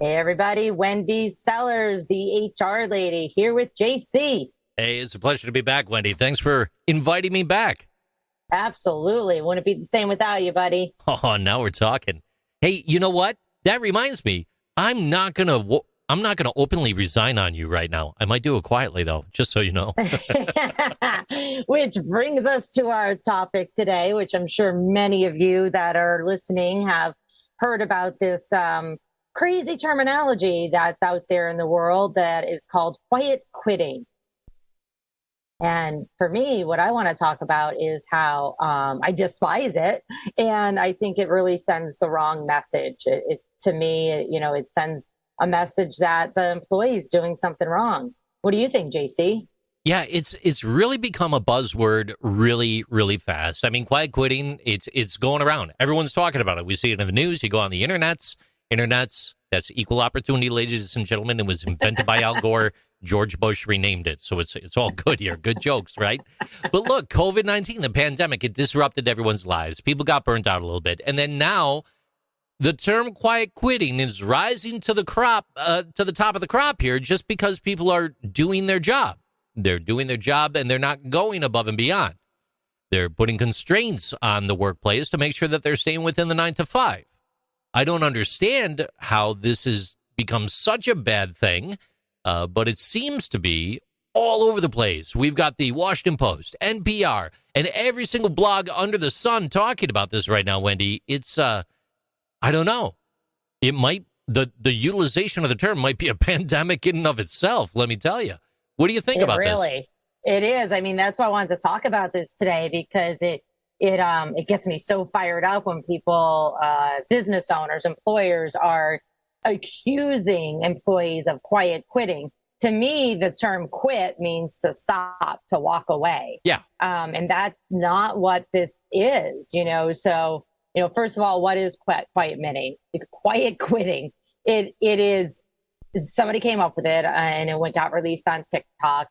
Hey everybody, Wendy Sellers, the HR lady, here with JC. Hey, it's a pleasure to be back, Wendy. Thanks for inviting me back. Absolutely. Wouldn't be the same without you, buddy. Oh, now we're talking. Hey, you know what? That reminds me. I'm not gonna openly resign on you right now. I might do it quietly though, just so you know. Which brings us to our topic today, which I'm sure many of you that are listening have heard about this crazy terminology that's out there in the world that is called quiet quitting. And for me, what I want to talk about is how I despise it, and I think it really sends the wrong message. To me, it sends a message that the employee is doing something wrong. What do you think, JC? Yeah, it's really become a buzzword really, really fast. I mean, quiet quitting, it's going around. Everyone's talking about it. We see it in the news. You go on the internets. That's equal opportunity, ladies and gentlemen. It was invented by Al Gore. George Bush renamed it, so it's all good here. Good jokes, right? But look, COVID-19, the pandemic, it disrupted everyone's lives. People got burnt out a little bit, and then now the term quiet quitting is rising to the top of the crop here, just because people are doing their job. They're doing their job and they're not going above and beyond. They're putting constraints on the workplace to make sure that they're staying within the 9 to 5. I don't understand how this has become such a bad thing, but it seems to be all over the place. We've got the Washington Post, NPR, and every single blog under the sun talking about this right now, Wendy. It's, I don't know. It might, the utilization of the term might be a pandemic in and of itself, let me tell you. What do you think about this? It is. I mean, that's why I wanted to talk about this today because it gets me so fired up when people, business owners, employers are accusing employees of quiet quitting. To me, the term quit means to stop, to walk away. Yeah. And that's not what this is, So, first of all, what is quiet quitting? Quiet quitting. It is, somebody came up with it and it got released on TikTok.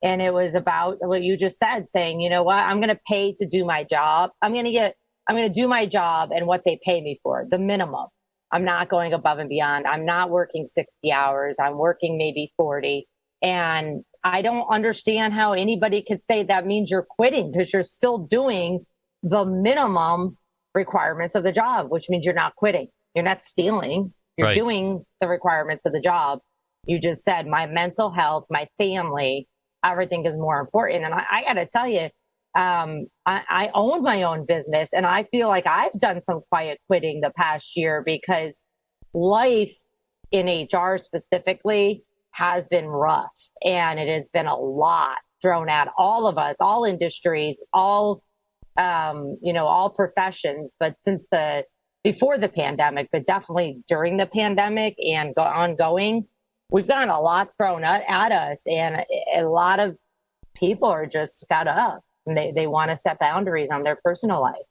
And it was about what you just said, saying, you know what, I'm going to pay to do my job. I'm going to do my job and what they pay me for, the minimum. I'm not going above and beyond. I'm not working 60 hours. I'm working maybe 40. And I don't understand how anybody could say that means you're quitting because you're still doing the minimum requirements of the job, which means you're not quitting. You're not stealing. You're Right. doing the requirements of the job. You just said my mental health, my family, everything is more important. And I got to tell you, I own my own business and I feel like I've done some quiet quitting the past year because life in HR specifically has been rough and it has been a lot thrown at all of us, all industries, all professions. But before the pandemic, but definitely during the pandemic and ongoing, we've gotten a lot thrown at us and a lot of people are just fed up. They want to set boundaries on their personal life.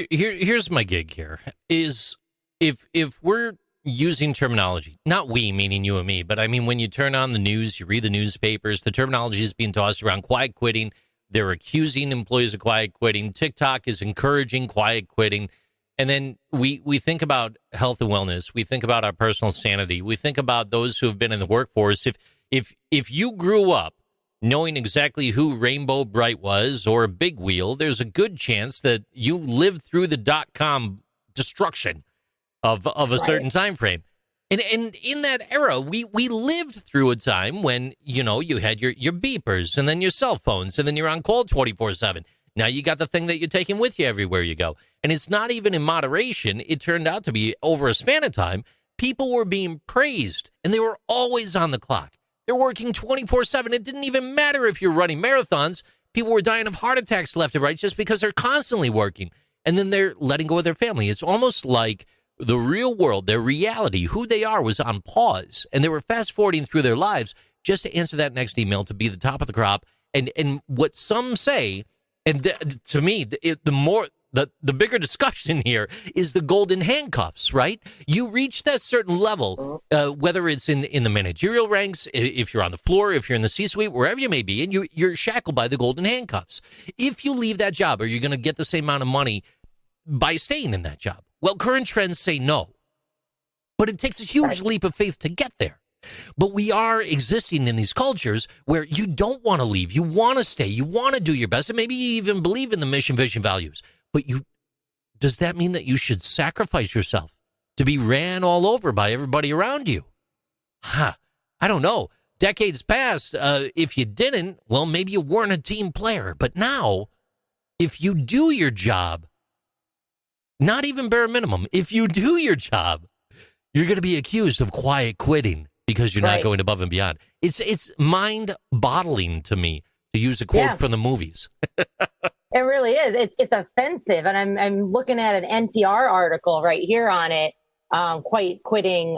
Here's my gig here is if we're using terminology, not we, meaning you and me, but I mean, when you turn on the news, you read the newspapers, the terminology is being tossed around, quiet quitting. They're accusing employees of quiet quitting. TikTok is encouraging quiet quitting. And then we think about health and wellness. We think about our personal sanity. We think about those who have been in the workforce. If you grew up knowing exactly who Rainbow Bright was or Big Wheel, there's a good chance that you lived through the dot-com destruction of a certain time frame. And in that era, we lived through a time when, you had your beepers and then your cell phones and then you're on call 24/7. Now you got the thing that you're taking with you everywhere you go. And it's not even in moderation. It turned out to be over a span of time. People were being praised and they were always on the clock. They're working 24/7. It didn't even matter if you're running marathons. People were dying of heart attacks left and right just because they're constantly working. And then they're letting go of their family. It's almost like the real world, their reality, who they are was on pause. And they were fast forwarding through their lives just to answer that next email, to be the top of the crop. And what some say, and to me, the bigger discussion here is the golden handcuffs, right? You reach that certain level, whether it's in the managerial ranks, if you're on the floor, if you're in the C-suite, wherever you may be, and you're shackled by the golden handcuffs. If you leave that job, are you going to get the same amount of money by staying in that job? Well, current trends say no. but it takes a huge leap of faith to get there. But we are existing in these cultures where you don't want to leave. You want to stay. You want to do your best. And maybe you even believe in the mission, vision, values. But does that mean that you should sacrifice yourself to be ran all over by everybody around you? I don't know. Decades past, if you didn't, well, maybe you weren't a team player. But now, if you do your job, not even bare minimum, if you do your job, you're going to be accused of quiet quitting because you're not going above and beyond. It's mind-boggling to me, to use a quote from the movies. It really is. It's offensive. And I'm looking at an NPR article right here on it. Quiet quitting,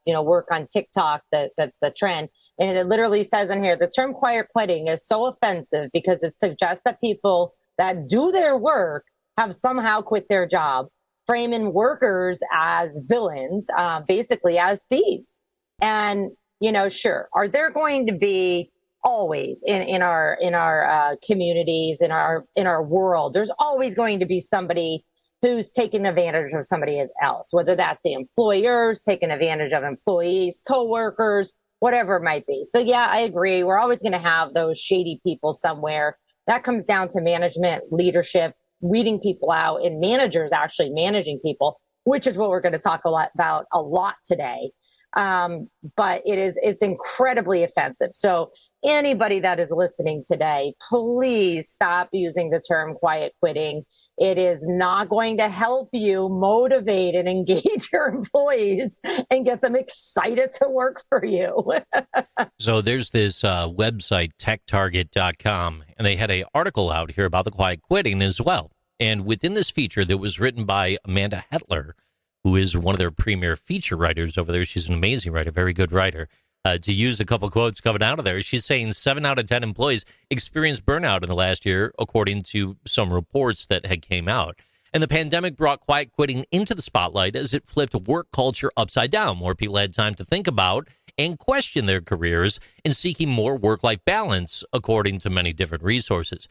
work on TikTok. That's the trend. And it literally says in here, the term quiet quitting is so offensive because it suggests that people that do their work have somehow quit their job, framing workers as villains, basically as thieves. And, sure, are there going to be always in our communities, in our world, there's always going to be somebody who's taking advantage of somebody else, whether that's the employers taking advantage of employees, coworkers, whatever it might be. So yeah, I agree. We're always going to have those shady people somewhere. That comes down to management, leadership, weeding people out, and managers actually managing people, which is what we're going to talk about a lot today. But it's incredibly offensive. So anybody that is listening today, please stop using the term quiet quitting. It is not going to help you motivate and engage your employees and get them excited to work for you. So there's this website, techtarget.com, and they had an article out here about the quiet quitting as well. And within this feature that was written by Amanda Hetler, who is one of their premier feature writers over there. She's an amazing writer, very good writer. To use a couple quotes coming out of there, she's saying 7 out of 10 employees experienced burnout in the last year, according to some reports that had came out. And the pandemic brought quiet quitting into the spotlight as it flipped work culture upside down. More people had time to think about and question their careers and seeking more work-life balance, according to many different resources.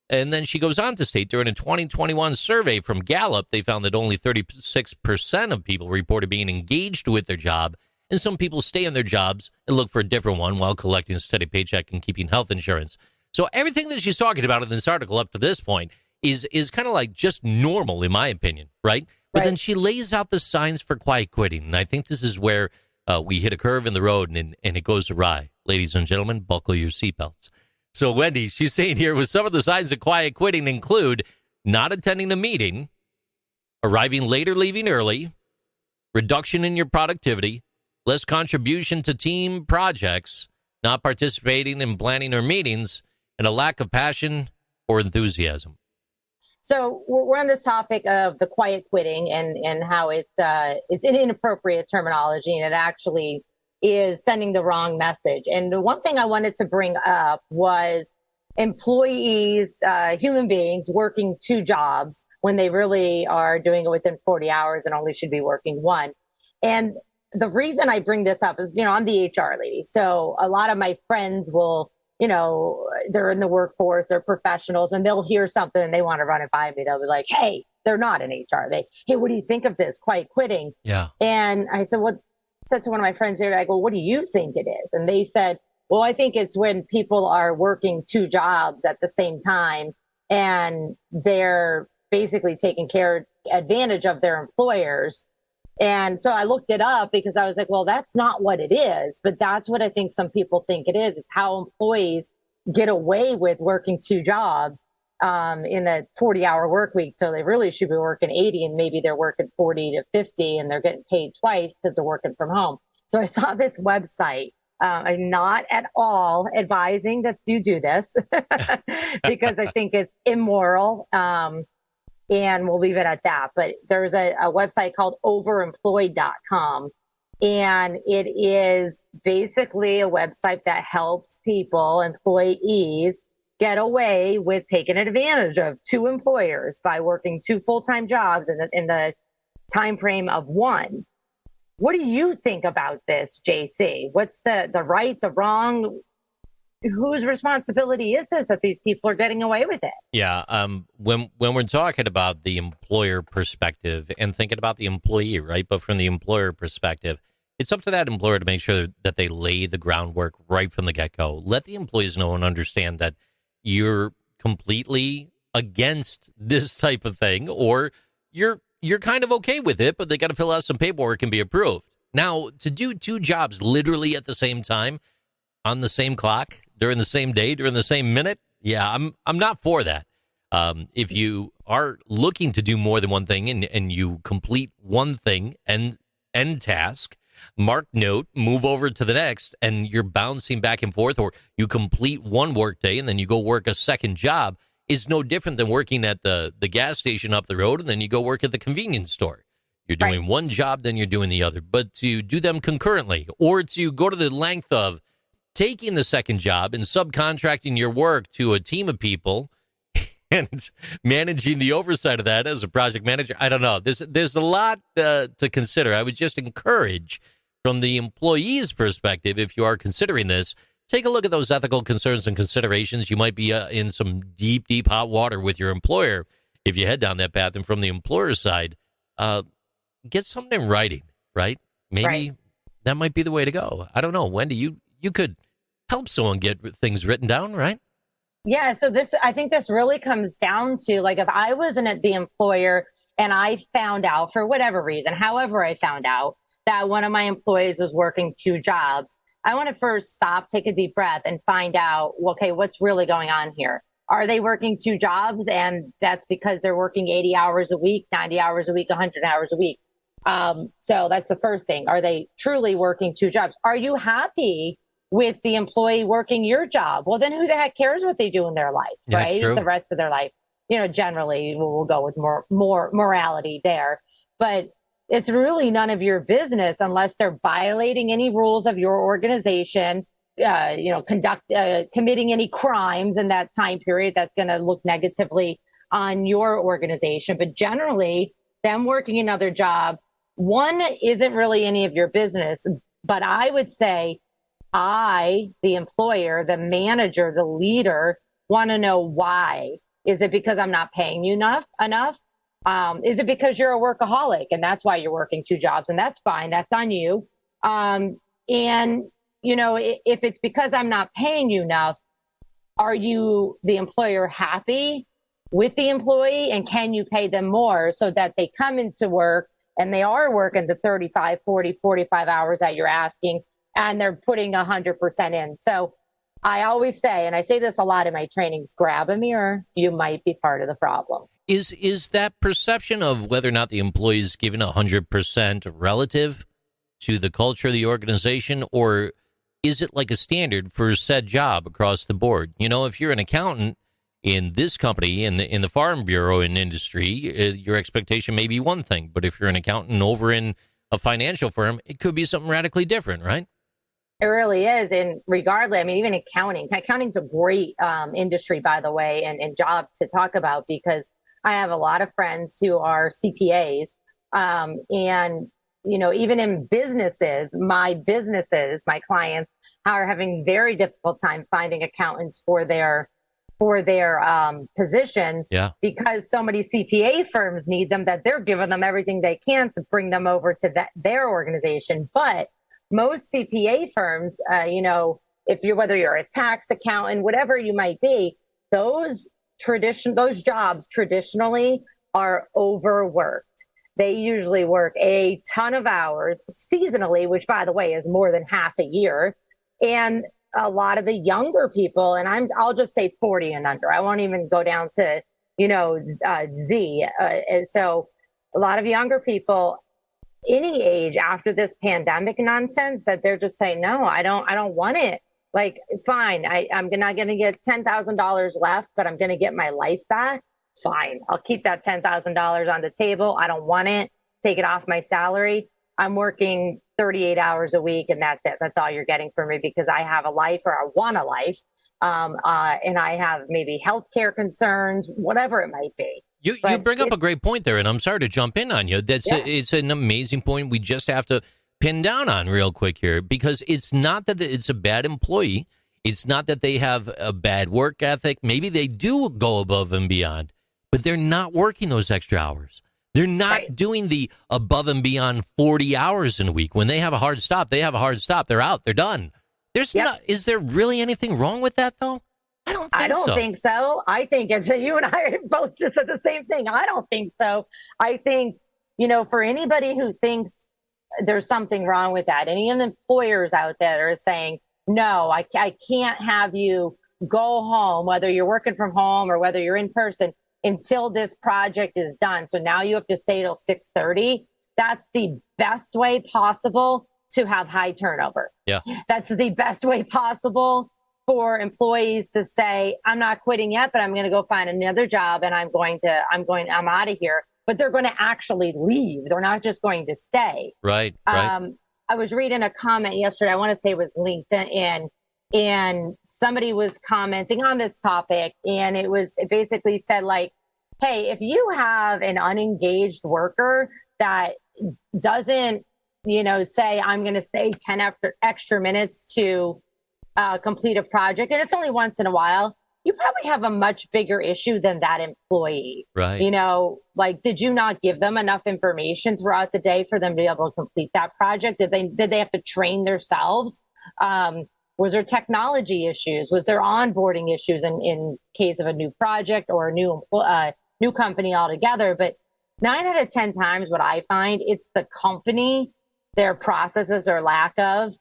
And then she goes on to state, during a 2021 survey from Gallup, they found that only 36% of people reported being engaged with their job, and some people stay in their jobs and look for a different one while collecting a steady paycheck and keeping health insurance. So everything that she's talking about in this article up to this point is kind of like just normal, in my opinion, right? But then she lays out the signs for quiet quitting, and I think this is where we hit a curve in the road and it goes awry. Ladies and gentlemen, buckle your seatbelts. So, Wendy, she's saying here, with some of the signs of quiet quitting include not attending a meeting, arriving late or leaving early, reduction in your productivity, less contribution to team projects, not participating in planning or meetings, and a lack of passion or enthusiasm. So we're on this topic of the quiet quitting and how it's an inappropriate terminology, and it actually is sending the wrong message. And the one thing I wanted to bring up was employees, human beings working 2 jobs when they really are doing it within 40 hours and only should be working 1. And the reason I bring this up is, I'm the HR lady. So a lot of my friends will, they're in the workforce, they're professionals, and they'll hear something and they want to run it by me. They'll be like, hey, they're not in HR. Hey, what do you think of this? Quiet quitting. Yeah. And I said to one of my friends here, I go, what do you think it is? And they said, well, I think it's when people are working 2 jobs at the same time and they're basically taking advantage of their employers. And so I looked it up because I was like, well, that's not what it is, but that's what I think some people think it is how employees get away with working 2 jobs in a 40-hour work week. So they really should be working 80, and maybe they're working 40 to 50 and they're getting paid twice because they're working from home. So I saw this website. I'm not at all advising that you do this because I think it's immoral. And we'll leave it at that. But there's a website called overemployed.com. And it is basically a website that helps people, employees, get away with taking advantage of 2 employers by working 2 full-time jobs in the time frame of 1. What do you think about this, JC? What's the right, the wrong? whose responsibility is this that these people are getting away with it? Yeah. When we're talking about the employer perspective and thinking about the employee, right? But from the employer perspective, it's up to that employer to make sure that they lay the groundwork right from the get-go. Let the employees know and understand that you're completely against this type of thing, or you're kind of okay with it, but they got to fill out some paperwork and be approved. Now, to do two jobs literally at the same time, on the same clock, during the same day, during the same minute, yeah, I'm not for that. If you are looking to do more than one thing and you complete one thing and end task, mark note, move over to the next, and you're bouncing back and forth, or you complete one work day and then you go work a second job, is no different than working at the gas station up the road and then you go work at the convenience store. You're doing one job, then you're doing the other. But to do them concurrently, or to go to the length of taking the second job and subcontracting your work to a team of people and managing the oversight of that as a project manager, I don't know. There's a lot to consider. I would just encourage, from the employee's perspective, if you are considering this, take a look at those ethical concerns and considerations. You might be in some deep, deep hot water with your employer if you head down that path. And from the employer side, get something in writing, right? Maybe that might be the way to go. I don't know. Wendy, you could help someone get things written down, right? Yeah. So I think this really comes down to, like, if I wasn't at the employer and I found out for whatever reason, however I found out that one of my employees was working two jobs, I want to first stop, take a deep breath, and find out, okay, what's really going on here? Are they working two jobs? And that's because they're working 80 hours a week, 90 hours a week, 100 hours a week. So that's the first thing. Are they truly working two jobs? Are you happy with the employee working your job? Well, then who the heck cares what they do in their life, right? True. The rest of their life. Generally we'll go with more morality there, but it's really none of your business unless they're violating any rules of your organization, committing any crimes in that time period that's going to look negatively on your organization. But generally, them working another job, one, isn't really any of your business. But I would say the employer, the manager, the leader, want to know why. Is it because I'm not paying you enough? Is it because you're a workaholic and that's why you're working two jobs? And that's fine. That's on you. If it's because I'm not paying you enough, are you, the employer, happy with the employee? And can you pay them more so that they come into work and they are working the 35, 40, 45 hours that you're asking, and they're putting 100% in? So I always say, and I say this a lot in my trainings, grab a mirror. You might be part of the problem. Is that perception of whether or not the employee is given 100% relative to the culture of the organization, or is it like a standard for said job across the board? If you're an accountant in this company, in the Farm Bureau and industry, your expectation may be one thing. But if you're an accountant over in a financial firm, it could be something radically different, right? It really is. And regardless, even accounting's a great industry, by the way, and job to talk about, because I have a lot of friends who are CPAs. Even in businesses, my clients are having very difficult time finding accountants for their positions, because so many CPA firms need them that they're giving them everything they can to bring them over to their organization. But most CPA firms, whether you're a tax accountant, whatever you might be, those jobs traditionally are overworked. They usually work a ton of hours seasonally, which, by the way, is more than half a year. And a lot of the younger people, and I'll just say 40 and under, I won't even go down to, Z. So a lot of younger people, any age after this pandemic nonsense, that they're just saying, no, I don't want it. Like, fine, I'm not going to get $10,000 left, but I'm going to get my life back. Fine. I'll keep that $10,000 on the table. I don't want it. Take it off my salary. I'm working 38 hours a week, and that's it. That's all you're getting from me, because I have a life, or I want a life. And I have maybe healthcare concerns, whatever it might be. You bring up a great point there, and I'm sorry to jump in on you. It's an amazing point. We just have to pin down on real quick here, because it's not that it's a bad employee. It's not that they have a bad work ethic. Maybe they do go above and beyond, but they're not working those extra hours. They're not Right. doing the above and beyond 40 hours in a week. When they have a hard stop, they have a hard stop. They're out. They're done. There's Yep. not. Is there really anything wrong with that, though? I don't think I don't so. think so. I think it's you and I both just said the same thing. I don't think so. I think, for anybody who thinks there's something wrong with that, any of the employers out there are saying, no, I can't have you go home, whether you're working from home or whether you're in person, until this project is done. So now you have to stay till 6:30. That's the best way possible to have high turnover. Yeah. That's the best way possible for employees to say, I'm not quitting yet, but I'm going to go find another job and I'm out of here. But they're going to actually leave. They're not just going to stay. Right. I was reading a comment yesterday. I want to say it was LinkedIn, and somebody was commenting on this topic, and it basically said, like, hey, if you have an unengaged worker that doesn't, say, I'm going to stay 10 extra minutes to complete a project, and it's only once in a while, you probably have a much bigger issue than that employee. Right. Like, did you not give them enough information throughout the day for them to be able to complete that project? Did they have to train themselves? Was there technology issues? Was there onboarding issues in case of a new project or a new company altogether? But 9 out of 10 times what I find, it's the company, their processes or lack of,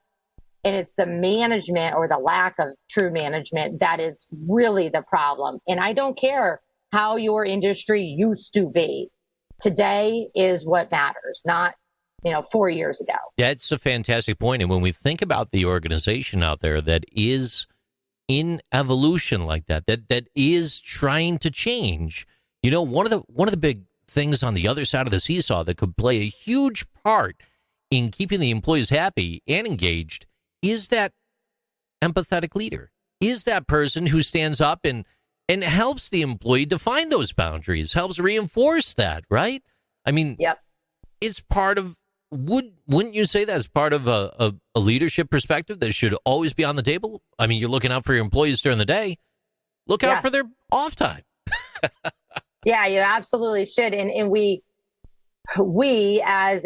and it's the management or the lack of true management that is really the problem. And I don't care how your industry used to be. Today is what matters, not 4 years ago. That's a fantastic point. And when we think about the organization out there that is in evolution like that is trying to change, one of the big things on the other side of the seesaw that could play a huge part in keeping the employees happy and engaged is that empathetic leader, is that person who stands up and helps the employee define those boundaries, helps reinforce that, right? I mean, Yep. It's part of, wouldn't you say that's part of a leadership perspective that should always be on the table? I mean, you're looking out for your employees during the day. Look out for their off time. Yeah, you absolutely should. And we as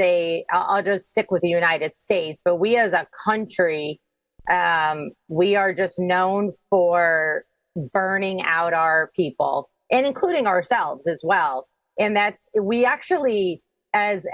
I'll just stick with the United States, but we as a country, we are just known for burning out our people, and including ourselves as well. And we actually, as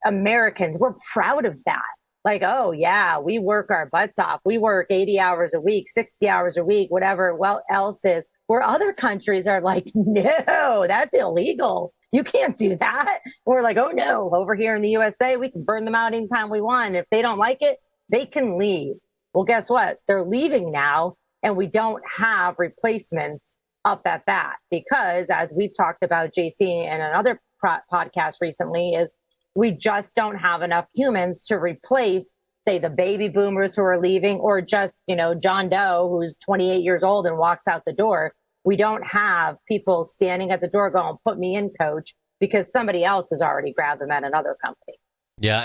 Americans, we're proud of that. Like, oh yeah, we work our butts off. We work 80 hours a week, 60 hours a week, whatever else is. Where other countries are like, no, that's illegal. You can't do that. We're like, oh no, over here in the USA, we can burn them out anytime we want. If they don't like it, they can leave. Well, guess what? They're leaving now, and we don't have replacements up at that, because as we've talked about, JC, in another podcast recently, is we just don't have enough humans to replace, say, the baby boomers who are leaving, or just, John Doe, who's 28 years old and walks out the door. We don't have people standing at the door going, put me in, coach, because somebody else has already grabbed them at another company. Yeah.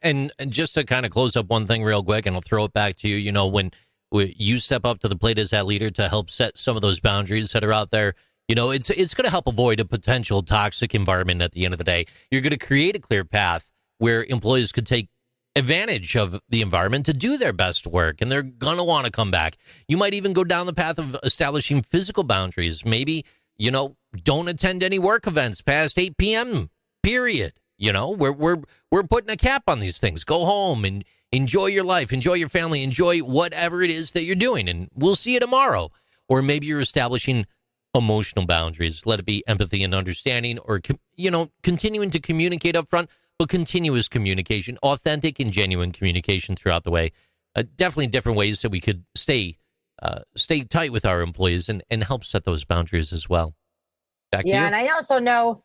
And just to kind of close up one thing real quick, and I'll throw it back to you, when you step up to the plate as that leader to help set some of those boundaries that are out there, it's going to help avoid a potential toxic environment at the end of the day. You're going to create a clear path where employees could take advantage of the environment to do their best work, and they're going to want to come back. You might even go down the path of establishing physical boundaries. Maybe, don't attend any work events past 8 p.m., period. We're putting a cap on these things. Go home and enjoy your life, enjoy your family, enjoy whatever it is that you're doing, and we'll see you tomorrow. Or maybe you're establishing emotional boundaries. Let it be empathy and understanding, or, continuing to communicate up front, but continuous communication, authentic and genuine communication throughout the way. Definitely different ways that we could stay tight with our employees and help set those boundaries as well. Back to you. And I also know,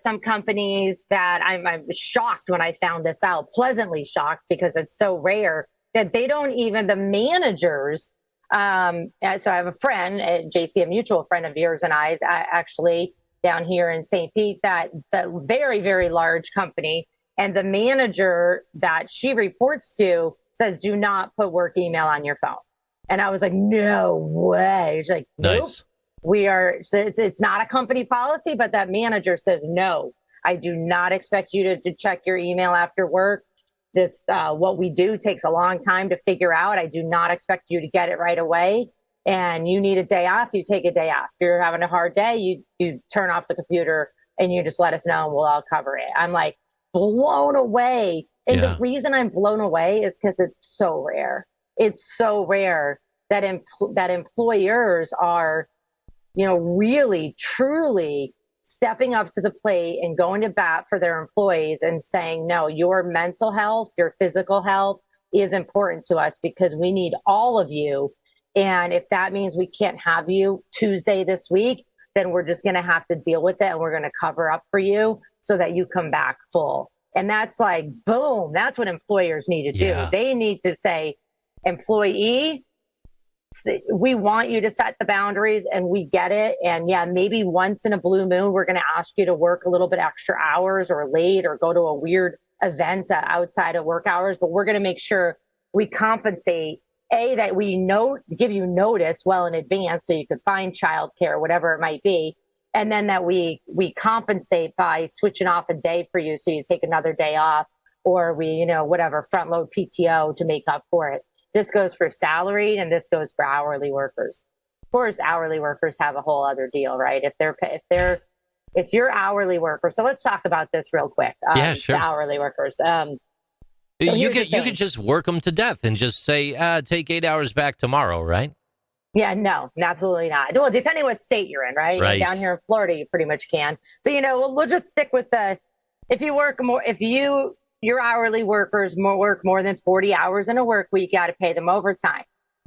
some companies that I'm shocked when I found this out, pleasantly shocked, because it's so rare that they don't even, the managers. So I have a friend, JC, a mutual friend of yours and I's, actually down here in St. Pete, that very, very large company, and the manager that she reports to says, do not put work email on your phone. And I was like, no way. She's like, nope. Nice. It's not a company policy, but that manager says, no, I do not expect you to check your email after work. This, what we do takes a long time to figure out. I do not expect you to get it right away. And you need a day off, you take a day off. If you're having a hard day, you turn off the computer and you just let us know and we'll all cover it. I'm like blown away. And the reason I'm blown away is because it's so rare. It's so rare that that employers are, really, truly stepping up to the plate and going to bat for their employees and saying, no, your mental health, your physical health is important to us because we need all of you. And if that means we can't have you Tuesday this week, then we're just going to have to deal with it and we're going to cover up for you so that you come back full. And that's like, boom, that's what employers need to do. Yeah. They need to say, employee, we want you to set the boundaries and we get it. And yeah, maybe once in a blue moon, we're going to ask you to work a little bit extra hours or late or go to a weird event outside of work hours, but we're going to make sure we compensate. That we give you notice well in advance so you could find childcare, whatever it might be. And then that we compensate by switching off a day for you so you take another day off, or we, whatever, front load PTO to make up for it. This goes for salaried and this goes for hourly workers. Of course, hourly workers have a whole other deal, right? If you're hourly worker, so let's talk about this real quick. Yeah, sure. The hourly workers. So you could just work them to death and just say, take 8 hours back tomorrow, right? Yeah, no, absolutely not. Well, depending what state you're in, right? Right. Down here in Florida, you pretty much can. But we'll just stick with your hourly workers work more than 40 hours in a work week, you got to pay them overtime.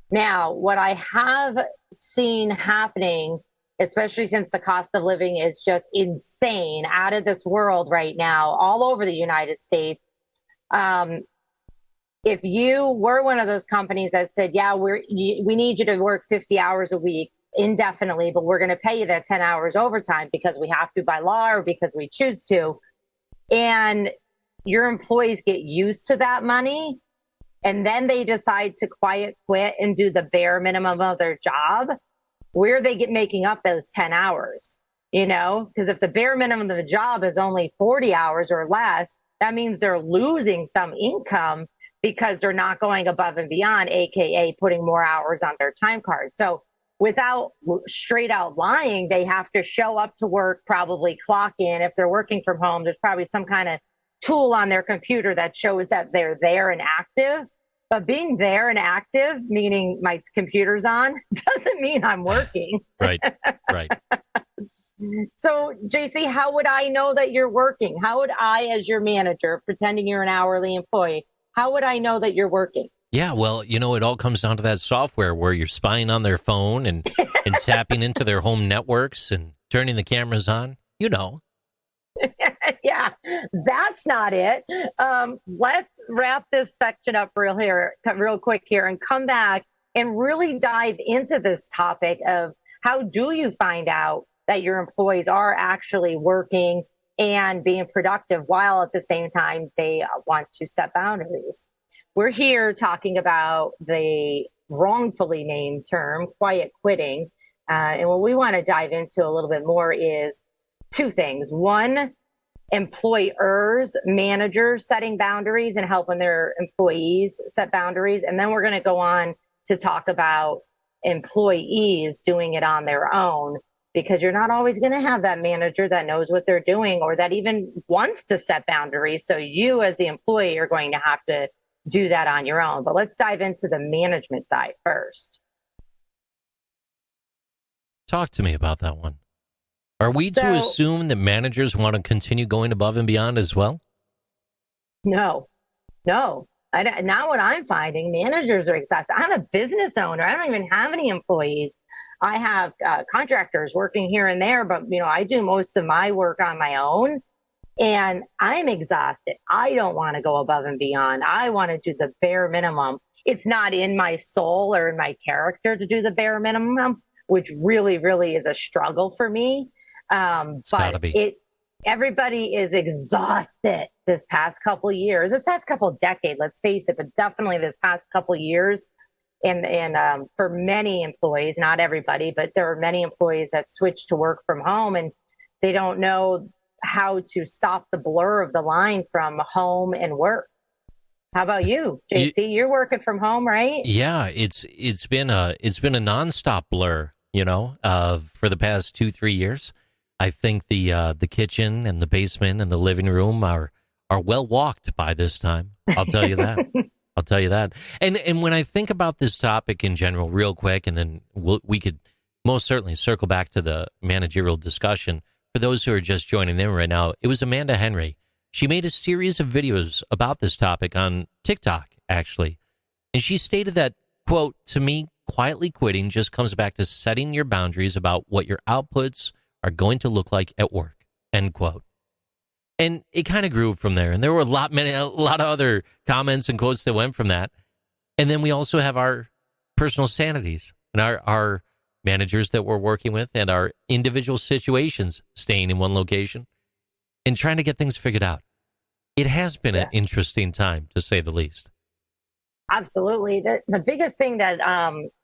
Now, what I have seen happening, especially since the cost of living is just insane, out of this world right now, all over the United States. If you were one of those companies that said, yeah, we need you to work 50 hours a week indefinitely, but we're going to pay you that 10 hours overtime because we have to by law or because we choose to, and your employees get used to that money, and then they decide to quiet quit and do the bare minimum of their job, where are they making up those 10 hours? Because if the bare minimum of the job is only 40 hours or less, that means they're losing some income because they're not going above and beyond, AKA putting more hours on their time card. So without straight out lying, they have to show up to work, probably clock in. If they're working from home, there's probably some kind of tool on their computer that shows that they're there and active. But being there and active, meaning my computer's on, doesn't mean I'm working. Right. So, JC, how would I know that you're working? How would I, as your manager, pretending you're an hourly employee, how would I know that you're working? Yeah, well, it all comes down to that software where you're spying on their phone and tapping into their home networks and turning the cameras on. Yeah, that's not it. Let's wrap this section up real quick here and come back and really dive into this topic of how do you find out that your employees are actually working and being productive while at the same time they want to set boundaries. We're here talking about the wrongfully named term, quiet quitting. And what we want to dive into a little bit more is two things. One, employers, managers setting boundaries and helping their employees set boundaries. And then we're going to go on to talk about employees doing it on their own, because you're not always going to have that manager that knows what they're doing or that even wants to set boundaries. So you as the employee are going to have to do that on your own. But let's dive into the management side first. Talk to me about that one. Are we to assume that managers want to continue going above and beyond as well? No. Now what I'm finding, managers are exhausted. I'm a business owner. I don't even have any employees. I have contractors working here and there, but I do most of my work on my own, and I'm exhausted. I don't want to go above and beyond. I want to do the bare minimum. It's not in my soul or in my character to do the bare minimum, which really, really is a struggle for me. But Everybody is exhausted this past couple years, this past couple decade, let's face it, but definitely this past couple years. And for many employees, not everybody, but there are many employees that switch to work from home and they don't know how to stop the blur of the line from home and work. How about you, JC? You're working from home, right? Yeah, it's been a nonstop blur, for the past 2-3 years. I think the kitchen and the basement and the living room are well walked by this time. I'll tell you that. I'll tell you that. And when I think about this topic in general, real quick, and then we could most certainly circle back to the managerial discussion. For those who are just joining in right now, it was Amanda Henry. She made a series of videos about this topic on TikTok, actually. And she stated that, quote, to me, quietly quitting just comes back to setting your boundaries about what your outputs are going to look like at work, end quote. And it kind of grew from there. And there were a lot of other comments and quotes that went from that. And then we also have our personal sanities and our managers that we're working with and our individual situations staying in one location and trying to get things figured out. It has been an interesting time, to say the least. Absolutely. The biggest thing that,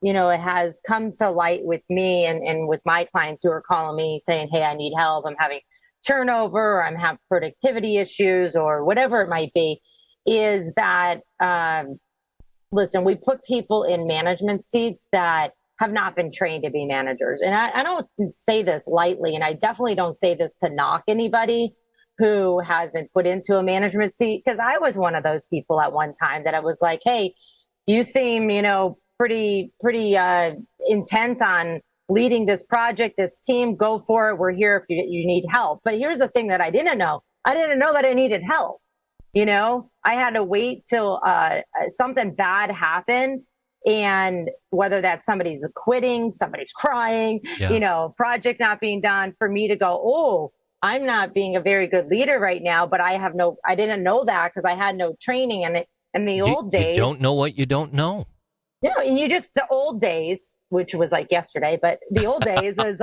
it has come to light with me and with my clients who are calling me saying, hey, I need help. I'm having turnover, or I'm having productivity issues, or whatever it might be, is that, listen, we put people in management seats that have not been trained to be managers. And I don't say this lightly, and I definitely don't say this to knock anybody who has been put into a management seat, because I was one of those people at one time that I was like, hey, you seem, pretty intent on leading this project, this team, go for it. We're here if you need help. But here's the thing that I didn't know. I didn't know that I needed help. I had to wait till something bad happened. And whether that's somebody's quitting, somebody's crying, project not being done, for me to go, oh, I'm not being a very good leader right now, but I didn't know that because I had no training in the old days. You don't know what you don't know. And the old days, which was like yesterday, but the old days is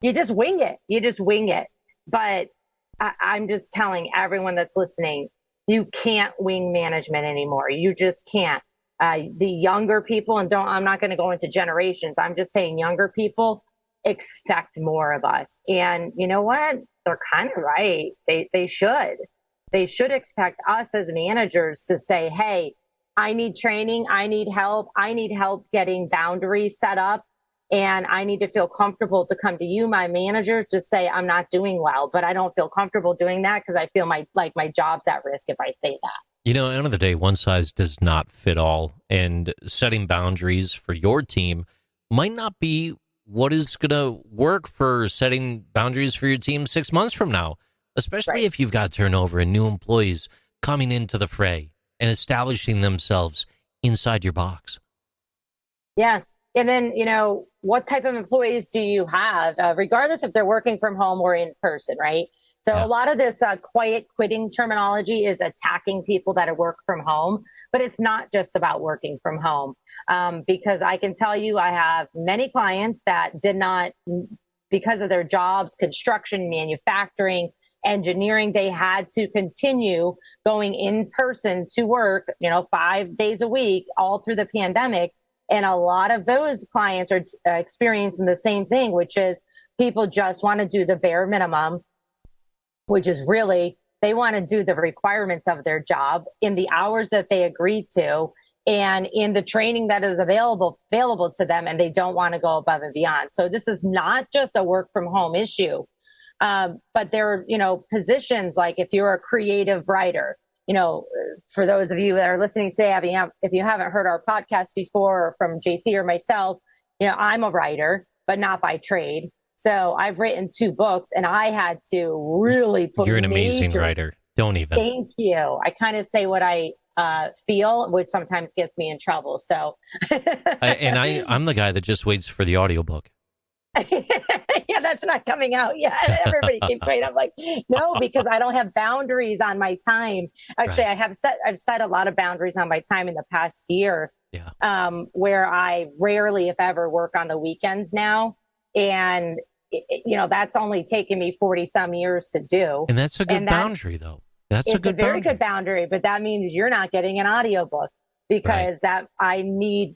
you just wing it. You just wing it. But I'm just telling everyone that's listening, you can't wing management anymore. You just can't. The younger people, I'm not going to go into generations. I'm just saying younger people expect more of us. And you know what? They're kind of right. They should. They should expect us as managers to say, hey, I need training. I need help. I need help getting boundaries set up. And I need to feel comfortable to come to you, my manager, to say I'm not doing well, but I don't feel comfortable doing that because I feel my job's at risk if I say that. At the end of the day, one size does not fit all. And setting boundaries for your team might not be what is going to work for setting boundaries for your team 6 months from now, especially if you've got turnover and new employees coming into the fray and establishing themselves inside your box. Yeah. And then, what type of employees do you have, regardless if they're working from home or in person, right? So a lot of this quiet quitting terminology is attacking people that work from home, but it's not just about working from home. Because I can tell you, I have many clients that did not, because of their jobs, construction, manufacturing, engineering, they had to continue going in person to work, 5 days a week, all through the pandemic. And a lot of those clients are experiencing the same thing, which is people just want to do the bare minimum, which is really, they want to do the requirements of their job in the hours that they agreed to and in the training that is available to them. And they don't want to go above and beyond. So this is not just a work from home issue. But there are, positions like if you're a creative writer, for those of you that are listening, say, if you haven't heard our podcast before or from JC or myself, I'm a writer, but not by trade. So I've written 2 books and I had to really put You're an amazing writer. Don't even. Thank you. I kind of say what I feel, which sometimes gets me in trouble. So, I'm the guy that just waits for the audiobook. Yeah, that's not coming out yet. Everybody keeps waiting. I'm like, no, because I don't have boundaries on my time. Actually, right. I've set a lot of boundaries on my time in the past year. Yeah. Where I rarely, if ever, work on the weekends now. And that's only taken me 40 some years to do. And that's a good boundary, though. That's a good very boundary. good boundary, but that means you're not getting an audiobook because that I need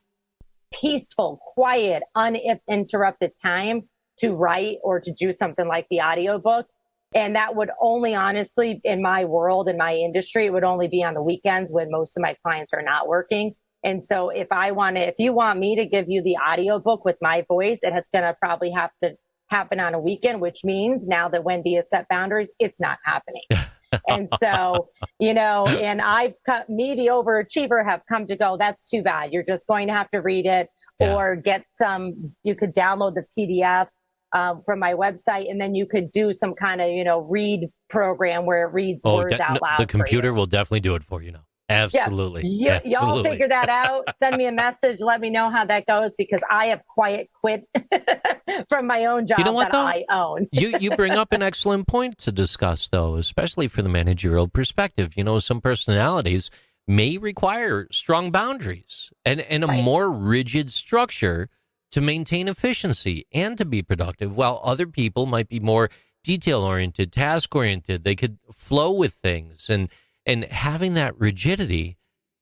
peaceful, quiet, uninterrupted time to write or to do something like the audiobook. And that would only, honestly, in my world, in my industry, it would only be on the weekends when most of my clients are not working. And so if you want me to give you the audiobook with my voice, it's going to probably have to happen on a weekend, which means now that Wendy has set boundaries, it's not happening. And so, and the overachiever, have come to go, that's too bad. You're just going to have to read it or you could download the PDF from my website, and then you could do some kind of, read program where it reads words out loud. The computer will definitely do it for you now. Absolutely. Yeah. Y'all figure that out. Send me a message. Let me know how that goes, because I have quiet quit from my own job I own. You bring up an excellent point to discuss, though, especially for the managerial perspective. Some personalities may require strong boundaries and a more rigid structure to maintain efficiency and to be productive, while other people might be more detail-oriented, task-oriented. They could flow with things, and having that rigidity,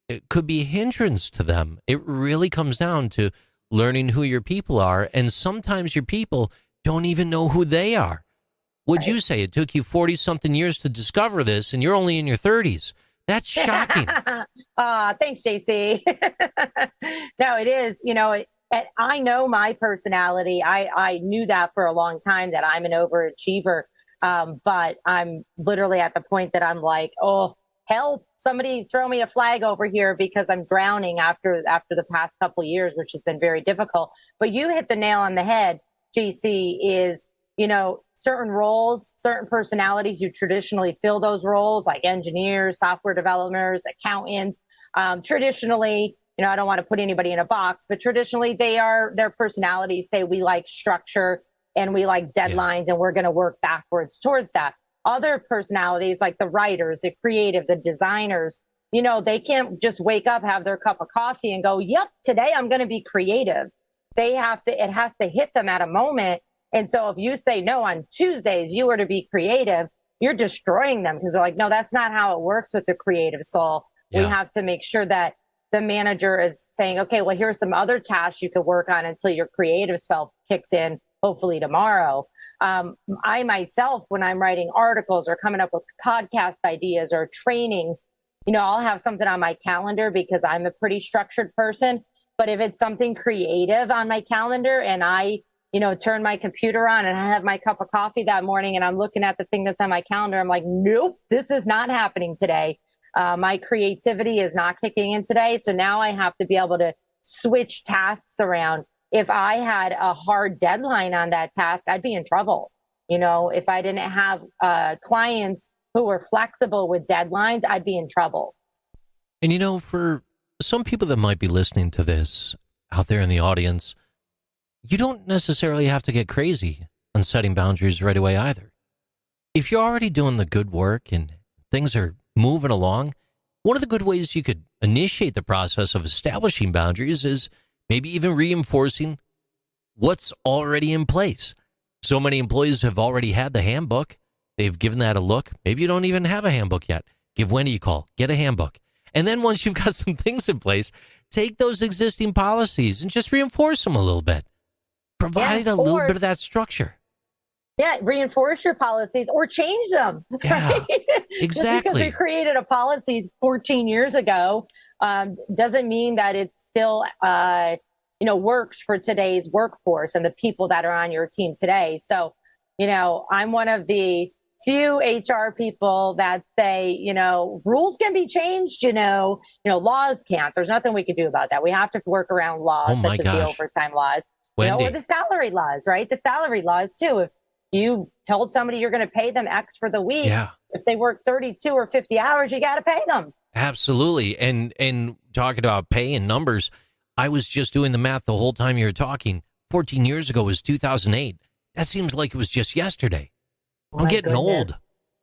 it could be a hindrance to them. It really comes down to learning who your people are, and sometimes your people don't even know who they are. Would you say it took you 40-something years to discover this, and you're only in your 30s? That's shocking. Thanks, JC. No, it is. I know my personality. I knew that for a long time, that I'm an overachiever. But I'm literally at the point that I'm like, oh, help, somebody throw me a flag over here, because I'm drowning after the past couple of years, which has been very difficult. But you hit the nail on the head, JC, is, certain roles, certain personalities, you traditionally fill those roles, like engineers, software developers, accountants. Traditionally, I don't want to put anybody in a box, but traditionally their personalities say we like structure and we like deadlines, and we're going to work backwards towards that. Other personalities, like the writers, the creative, the designers, they can't just wake up, have their cup of coffee and go, yep, today I'm going to be creative. It has to hit them at a moment. And so if you say, no, on Tuesdays, you are to be creative, you're destroying them, because they're like, no, that's not how it works with the creative soul. Yeah. We have to make sure that the manager is saying, okay, well, here's some other tasks you could work on until your creative self kicks in, hopefully tomorrow. I myself, when I'm writing articles or coming up with podcast ideas or trainings, I'll have something on my calendar because I'm a pretty structured person. But if it's something creative on my calendar and I, turn my computer on and I have my cup of coffee that morning and I'm looking at the thing that's on my calendar, I'm like, nope, this is not happening today. My creativity is not kicking in today. So now I have to be able to switch tasks around. If I had a hard deadline on that task, I'd be in trouble. If I didn't have clients who were flexible with deadlines, I'd be in trouble. And for some people that might be listening to this out there in the audience, you don't necessarily have to get crazy on setting boundaries right away either. If you're already doing the good work and things are moving along, one of the good ways you could initiate the process of establishing boundaries is maybe even reinforcing what's already in place. So many employees have already had the handbook. They've given that a look. Maybe you don't even have a handbook yet. Give Wendy a call. Get a handbook. And then once you've got some things in place, take those existing policies and just reinforce them a little bit. Provide a little bit of that structure. Yeah, reinforce your policies or change them. Yeah, right? exactly. Just because we created a policy 14 years ago doesn't mean that it still works for today's workforce and the people that are on your team today. So, I'm one of the few HR people that say, rules can be changed, laws can't. There's nothing we can do about that. We have to work around laws, such as the overtime laws, or the salary laws, right? The salary laws too. If you told somebody you're going to pay them X for the week, if they work 32 or 50 hours, you got to pay them. Absolutely. And talking about pay and numbers, I was just doing the math the whole time you were talking. 14 years ago was 2008. That seems like it was just yesterday. I'm getting old.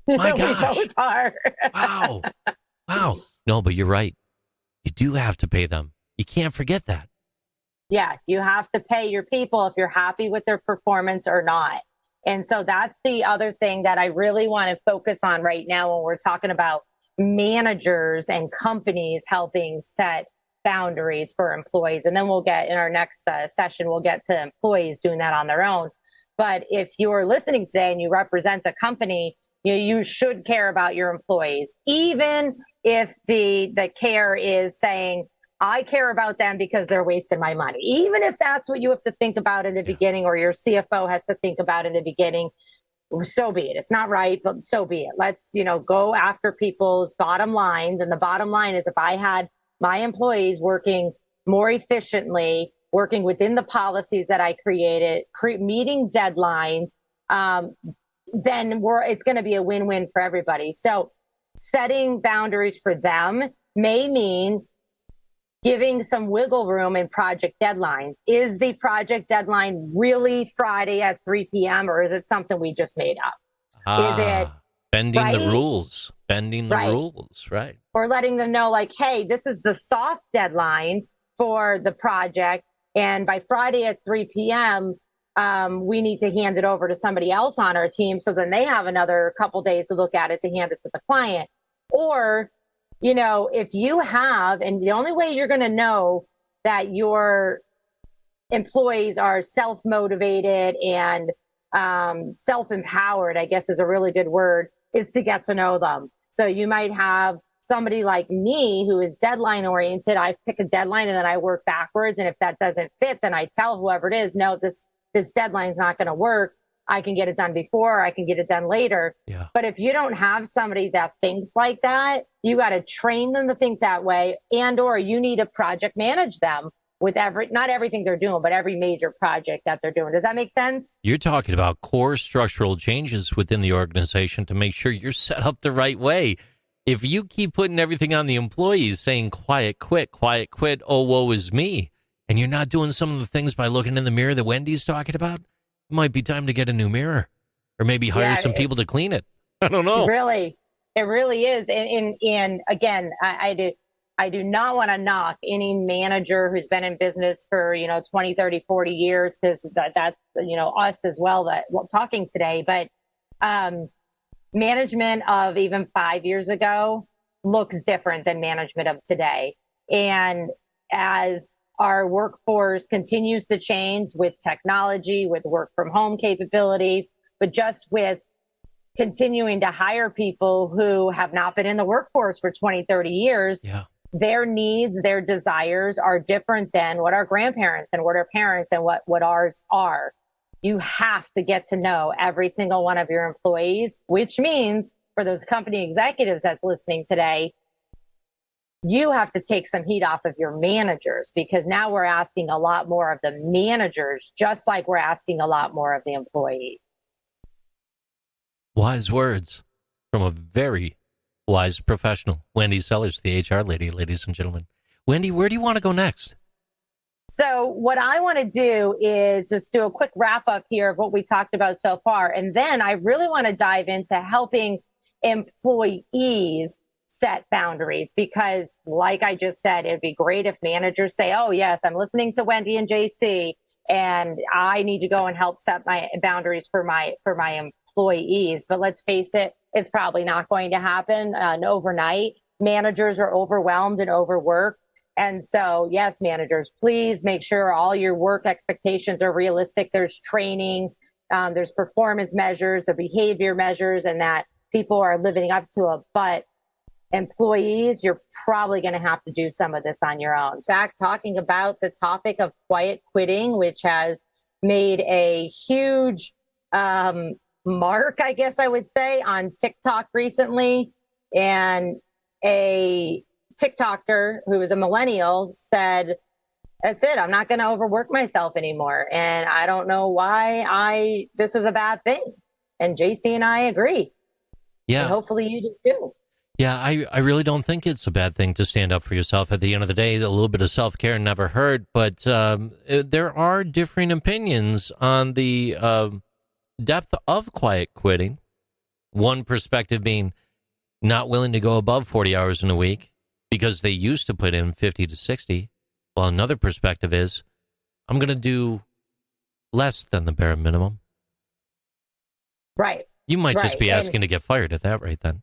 My gosh. We both are. Wow. No, but you're right. You do have to pay them. You can't forget that. Yeah, you have to pay your people if you're happy with their performance or not. And so that's the other thing that I really want to focus on right now when we're talking about managers and companies helping set boundaries for employees. And then we'll get in our next session, we'll get to employees doing that on their own. But if you're listening today and you represent a company, you should care about your employees, even if the care is saying, I care about them because they're wasting my money. Even if that's what you have to think about in the beginning, or your CFO has to think about in the beginning, so be it. It's not right, but so be it. Let's, go after people's bottom lines. And the bottom line is, if I had my employees working more efficiently, working within the policies that I created, meeting deadlines, then it's going to be a win-win for everybody. So setting boundaries for them may mean giving some wiggle room in project deadlines. Is the project deadline really Friday at 3 p.m. or is it something we just made up? Is it bending the rules? Bending the rules, right? Or letting them know, like, hey, this is the soft deadline for the project, and by Friday at 3 p.m., we need to hand it over to somebody else on our team, so then they have another couple days to look at it to hand it to the client. Or if you have, and the only way you're going to know that your employees are self-motivated and self-empowered, I guess is a really good word, is to get to know them. So you might have somebody like me who is deadline oriented. I pick a deadline and then I work backwards. And if that doesn't fit, then I tell whoever it is, no, this deadline's not going to work. I can get it done before, I can get it done later. Yeah. But if you don't have somebody that thinks like that, you got to train them to think that way, or you need to project manage them with not everything they're doing, but every major project that they're doing. Does that make sense? You're talking about core structural changes within the organization to make sure you're set up the right way. If you keep putting everything on the employees, saying quiet quit, oh, woe is me, and you're not doing some of the things by looking in the mirror that Wendy's talking about, it might be time to get a new mirror, or maybe hire some people to clean it. I don't know. It really is. And again, I do not want to knock any manager who's been in business for, 20, 30, 40 years, because that's, us as well that we're talking today. But management of even 5 years ago looks different than management of today. And as our workforce continues to change with technology, with work from home capabilities, but just with continuing to hire people who have not been in the workforce for 20, 30 years, their needs, their desires are different than what our grandparents and what our parents and what ours are. You have to get to know every single one of your employees, which means for those company executives that's listening today, you have to take some heat off of your managers, because now we're asking a lot more of the managers, just like we're asking a lot more of the employees. Wise words from a very wise professional. Wendy Sellers, the HR lady, ladies and gentlemen. Wendy, where do you want to go next? So what I want to do is just do a quick wrap up here of what we talked about so far. And then I really want to dive into helping employees set boundaries, because like I just said, it'd be great if managers say, oh yes, I'm listening to Wendy and JC, and I need to go and help set my boundaries for my employees. But let's face it, it's probably not going to happen overnight. Managers are overwhelmed and overworked. And so, yes, managers, please make sure all your work expectations are realistic. There's training, there's performance measures, the behavior measures, and that people are living up to it. But employees, you're probably going to have to do some of this on your own. Jack, talking about the topic of quiet quitting, which has made a huge mark, I guess I would say, on TikTok recently. And a TikToker who was a millennial said, that's it, I'm not going to overwork myself anymore. And I don't know why this is a bad thing. And JC and I agree. Yeah. And hopefully you do too. Yeah, I really don't think it's a bad thing to stand up for yourself. At the end of the day, a little bit of self-care never hurt. But there are differing opinions on the depth of quiet quitting. One perspective being not willing to go above 40 hours in a week because they used to put in 50 to 60. While another perspective is, I'm going to do less than the bare minimum. Right. You might just Right. be asking to get fired at that rate then.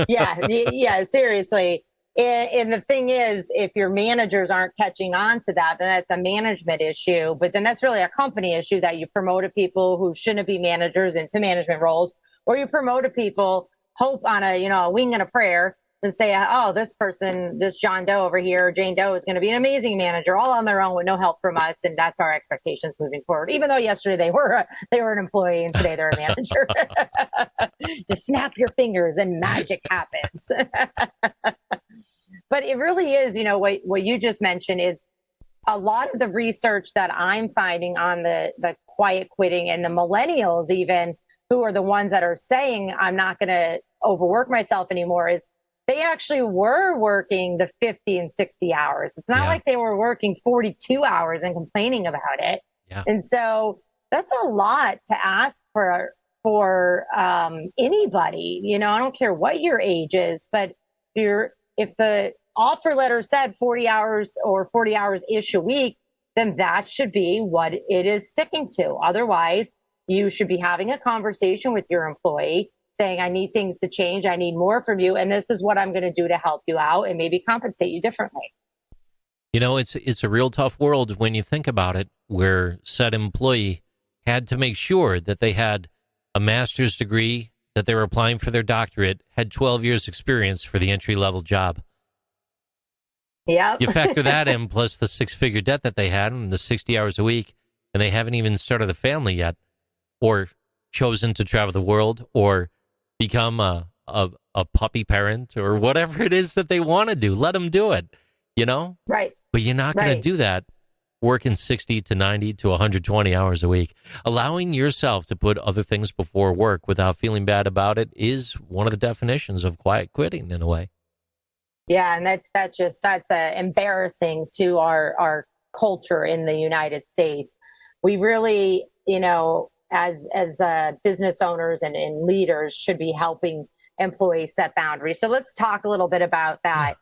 Yeah, seriously. And the thing is, if your managers aren't catching on to that, then that's a management issue. But then that's really a company issue that you promoted people who shouldn't be managers into management roles, or you promoted people hope on a wing and a prayer to say, oh, this person, this John Doe over here, Jane Doe is going to be an amazing manager all on their own with no help from us, and that's our expectations moving forward. Even though yesterday they were an employee and today they're a manager. Just snap your fingers and magic happens. But it really is, what you just mentioned is a lot of the research that I'm finding on the quiet quitting, and the millennials even, who are the ones that are saying I'm not going to overwork myself anymore, is they actually were working the 50 and 60 hours. It's not like they were working 42 hours and complaining about it. Yeah. And so that's a lot to ask for anybody. I don't care what your age is, but if the offer letter said 40 hours or 40 hours ish a week, then that should be what it is sticking to. Otherwise, you should be having a conversation with your employee saying, I need things to change. I need more from you. And this is what I'm going to do to help you out and maybe compensate you differently. It's a real tough world when you think about it, where said employee had to make sure that they had a master's degree, that they were applying for their doctorate, had 12 years experience for the entry-level job. Yeah. You factor that in, plus the six-figure debt that they had and the 60 hours a week, and they haven't even started a family yet, or chosen to travel the world, or become a puppy parent, or whatever it is that they want to do. Let them do it, Right. But you're not going to do that working 60 to 90 to 120 hours a week. Allowing yourself to put other things before work without feeling bad about it is one of the definitions of quiet quitting, in a way. Yeah, and that's embarrassing to our culture in the United States. We really, as business owners and leaders, should be helping employees set boundaries. So let's talk a little bit about that.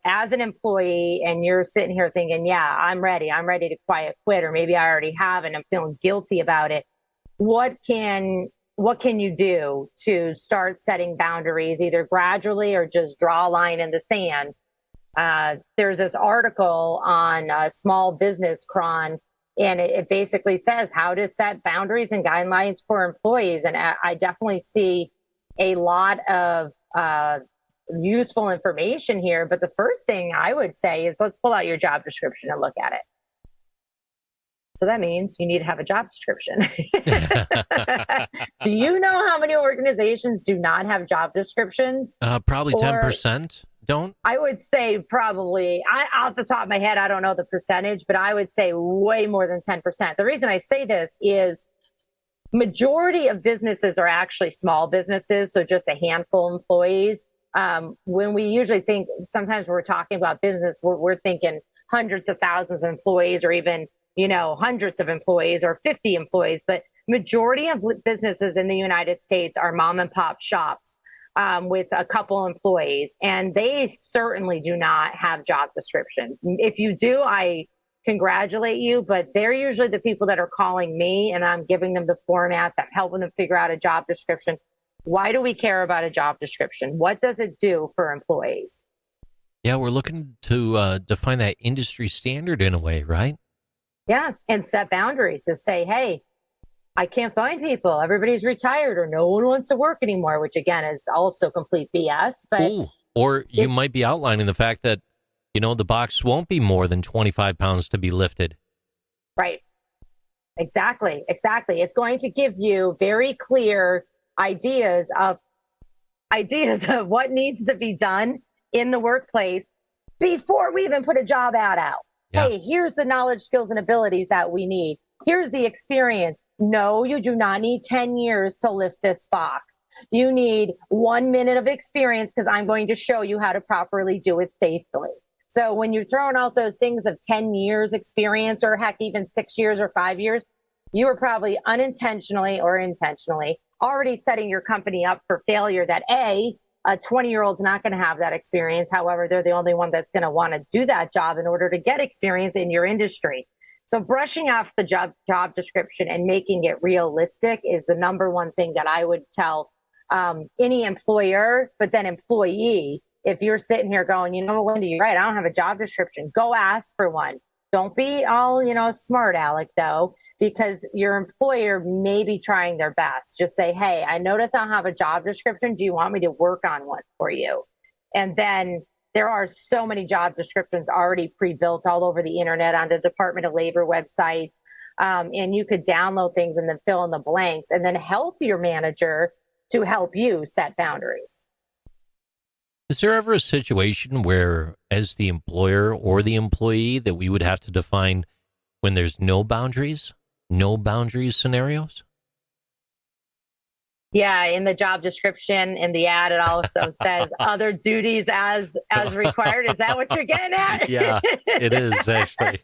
As an employee, and you're sitting here thinking, yeah, I'm ready to quiet quit, or maybe I already have and I'm feeling guilty about it. What can you do to start setting boundaries, either gradually or just draw a line in the sand? There's this article on Small Business Cron, and it basically says how to set boundaries and guidelines for employees. And I definitely see a lot of useful information here. But the first thing I would say is, let's pull out your job description and look at it. So that means you need to have a job description. Do you know how many organizations do not have job descriptions? Probably 10% don't. I would say probably, off the top of my head, I don't know the percentage, but I would say way more than 10%. The reason I say this is majority of businesses are actually small businesses, so just a handful of employees. When we usually think, sometimes when we're talking about business, we're thinking hundreds of thousands of employees, or even hundreds of employees, or 50 employees. But majority of businesses in the United States are mom and pop shops with a couple employees, and they certainly do not have job descriptions. If you do, I congratulate you, but they're usually the people that are calling me, and I'm giving them the formats. I'm helping them figure out a job description. Why do we care about a job description? What does it do for employees? Yeah, we're looking to define that industry standard in a way, right? Yeah, and set boundaries to say, hey, I can't find people. Everybody's retired, or no one wants to work anymore, which again is also complete BS. But or you might be outlining the fact that, the box won't be more than 25 pounds to be lifted. Right. Exactly. It's going to give you very clear ideas of what needs to be done in the workplace before we even put a job ad out. Yeah. Hey, here's the knowledge, skills, and abilities that we need. Here's the experience. No, you do not need 10 years to lift this box. You need 1 minute of experience, because I'm going to show you how to properly do it safely. So when you're throwing out those things of 10 years experience, or heck, even 6 years or 5 years, you are probably unintentionally or intentionally already setting your company up for failure. That a 20-year-old's not going to have that experience. However, they're the only one that's going to want to do that job in order to get experience in your industry. So brushing off the job description and making it realistic is the number one thing that I would tell any employer, but then employee. If you're sitting here going, you know, Wendy, you're right, I don't have a job description. Go ask for one. Don't be all, smart aleck though, because your employer may be trying their best. Just say, hey, I notice I don't have a job description. Do you want me to work on one for you? And then there are so many job descriptions already pre-built all over the internet on the Department of Labor websites. And you could download things and then fill in the blanks and then help your manager to help you set boundaries. Is there ever a situation where, as the employer or the employee, that we would have to define when there's no boundaries scenarios? Yeah, in the job description, in the ad, it also says other duties as required. Is that what you're getting at? Yeah, it is actually.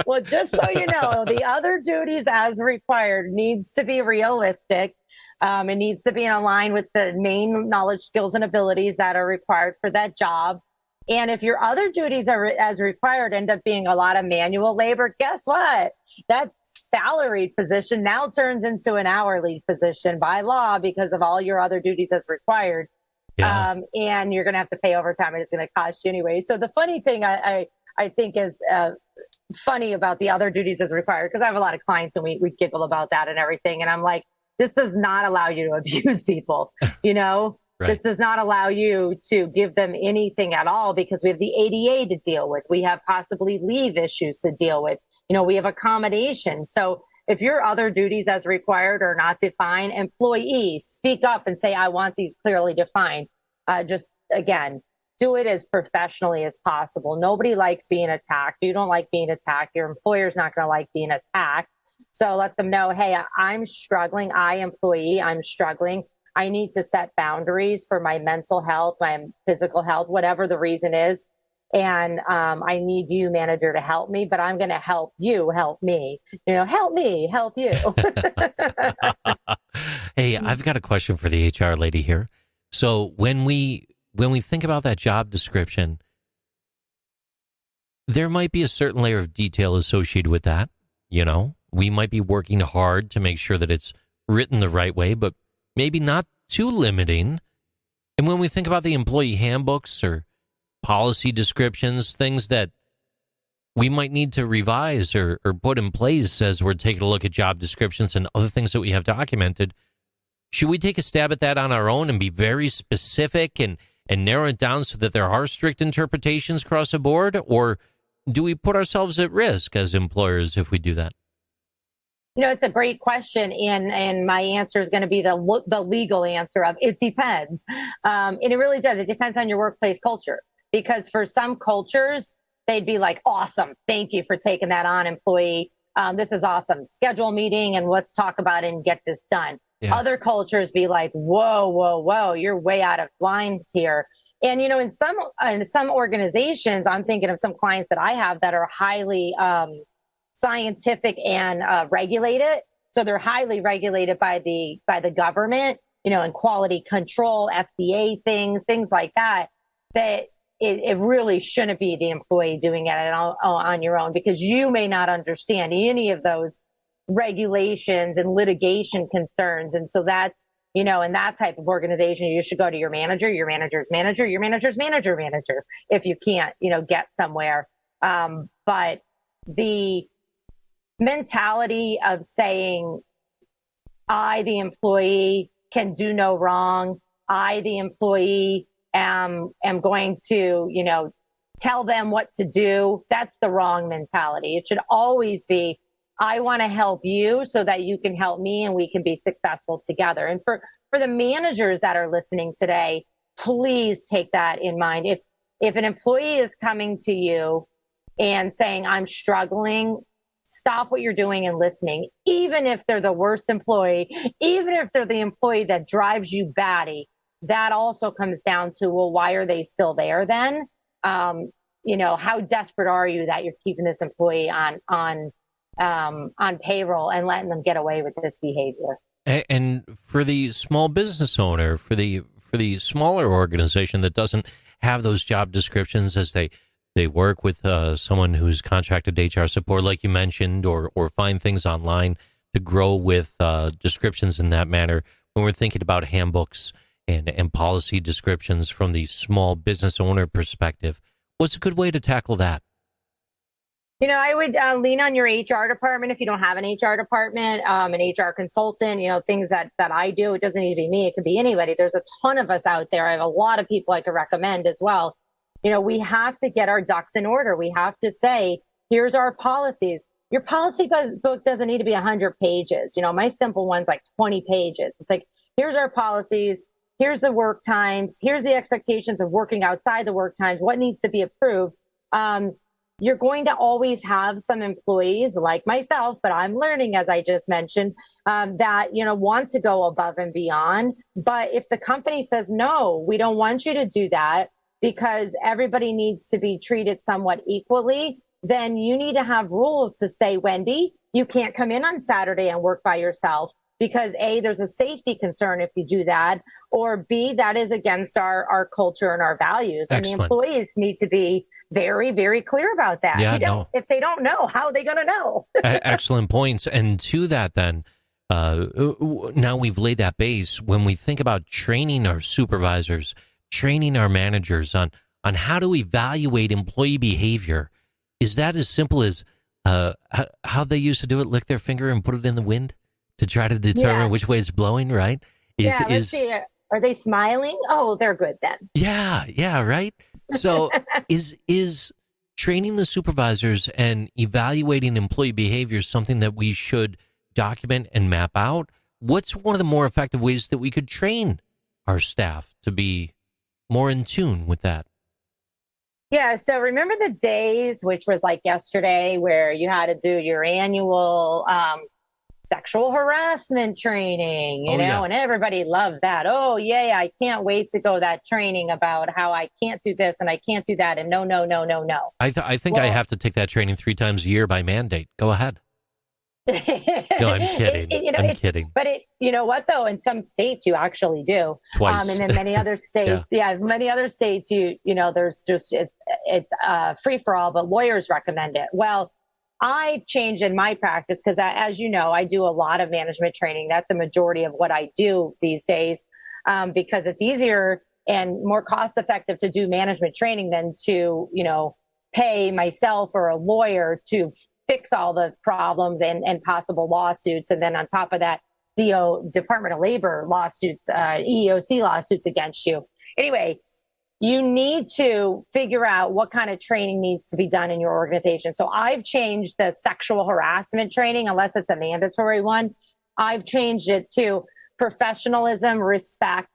Well, just so you know, the other duties as required needs to be realistic. It needs to be in line with the main knowledge, skills, and abilities that are required for that job. And if your other duties are as required end up being a lot of manual labor, guess what? That salaried position now turns into an hourly position by law because of all your other duties as required. Yeah. And you're going to have to pay overtime and it's going to cost you anyway. So the funny thing I think is funny about the other duties as required, because I have a lot of clients and we giggle about that and everything. And I'm like, this does not allow you to abuse people, Right. This does not allow you to give them anything at all because we have the ADA to deal with. We have possibly leave issues to deal with. We have accommodation. So if your other duties as required are not defined, employees speak up and say, I want these clearly defined. Just again, do it as professionally as possible. Nobody likes being attacked. You don't like being attacked. Your employer's not going to like being attacked. So let them know, hey, I'm struggling. Employee, I'm struggling. I need to set boundaries for my mental health, my physical health, whatever the reason is. And I need you, manager, to help me, but I'm going to help you help me. Help me, help you. Hey, I've got a question for the HR lady here. So when we think about that job description, there might be a certain layer of detail associated with that. We might be working hard to make sure that it's written the right way, but maybe not too limiting. And when we think about the employee handbooks or policy descriptions, things that we might need to revise or put in place as we're taking a look at job descriptions and other things that we have documented, should we take a stab at that on our own and be very specific and narrow it down so that there are strict interpretations across the board? Or do we put ourselves at risk as employers if we do that? It's a great question, and my answer is going to be the legal answer of it depends. And it really does. It depends on your workplace culture, because for some cultures, they'd be like, awesome, thank you for taking that on, employee. This is awesome. Schedule a meeting and let's talk about it and get this done. Yeah. Other cultures be like, whoa, you're way out of line here. And, in some organizations, I'm thinking of some clients that I have that are highly scientific and regulated. So they're highly regulated by the government, and quality control, FDA things like that, that it really shouldn't be the employee doing it on your own, because you may not understand any of those regulations and litigation concerns. And so that's, in that type of organization, you should go to your manager, your manager's manager, your manager's manager, if you can't, get somewhere. But the mentality of saying, I, the employee, can do no wrong. I, the employee, am going to, tell them what to do. That's the wrong mentality. It should always be, I want to help you so that you can help me and we can be successful together. And for the managers that are listening today, please take that in mind. If an employee is coming to you and saying, I'm struggling, stop what you're doing and listening. Even if they're the worst employee, even if they're the employee that drives you batty, that also comes down to, well, why are they still there then? How desperate are you that you're keeping this employee on payroll and letting them get away with this behavior? And for the small business owner, for the smaller organization that doesn't have those job descriptions as they they work with someone who's contracted HR support, like you mentioned, or find things online to grow with descriptions in that manner. When we're thinking about handbooks and policy descriptions from the small business owner perspective, what's a good way to tackle that? I would lean on your HR department if you don't have an HR department, an HR consultant, things that I do. It doesn't need to be me. It could be anybody. There's a ton of us out there. I have a lot of people I could recommend as well. We have to get our ducks in order. We have to say, here's our policies. Your policy book doesn't need to be 100 pages. My simple one's like 20 pages. It's like, here's our policies. Here's the work times. Here's the expectations of working outside the work times. What needs to be approved? You're going to always have some employees like myself, but I'm learning, as I just mentioned, that, want to go above and beyond. But if the company says, no, we don't want you to do that because everybody needs to be treated somewhat equally, then you need to have rules to say, Wendy, you can't come in on Saturday and work by yourself because A, there's a safety concern if you do that, or B, that is against our culture and our values. Excellent. And the employees need to be very, very clear about that. Yeah, no. If they don't know, how are they going to know? Excellent points. And to that then, now we've laid that base. When we think about training our supervisors, training our managers on how to evaluate employee behavior, is that as simple as how they used to do it, lick their finger and put it in the wind to try to determine which way it's blowing, right? Let's see. Are they smiling? Oh, they're good then. Yeah, right? So is training the supervisors and evaluating employee behavior something that we should document and map out? What's one of the more effective ways that we could train our staff to be more in tune with that? Yeah, so remember the days, which was like yesterday, where you had to do your annual sexual harassment training, and everybody loved that. Oh, yeah, I can't wait to go that training about how I can't do this and I can't do that. And no. I think I have to take that training 3 times a year by mandate. Go ahead. No, I'm kidding. I'm kidding. But you know what though? In some states, you actually do. Twice. And in many other states, many other states, there's just, it's free for all, but lawyers recommend it. Well, I've changed in my practice because, as you know, I do a lot of management training. That's a majority of what I do these days because it's easier and more cost effective to do management training than to, pay myself or a lawyer to fix all the problems and possible lawsuits. And then on top of that, Department of Labor lawsuits, EEOC lawsuits against you. Anyway, you need to figure out what kind of training needs to be done in your organization. So I've changed the sexual harassment training, unless it's a mandatory one. I've changed it to professionalism, respect,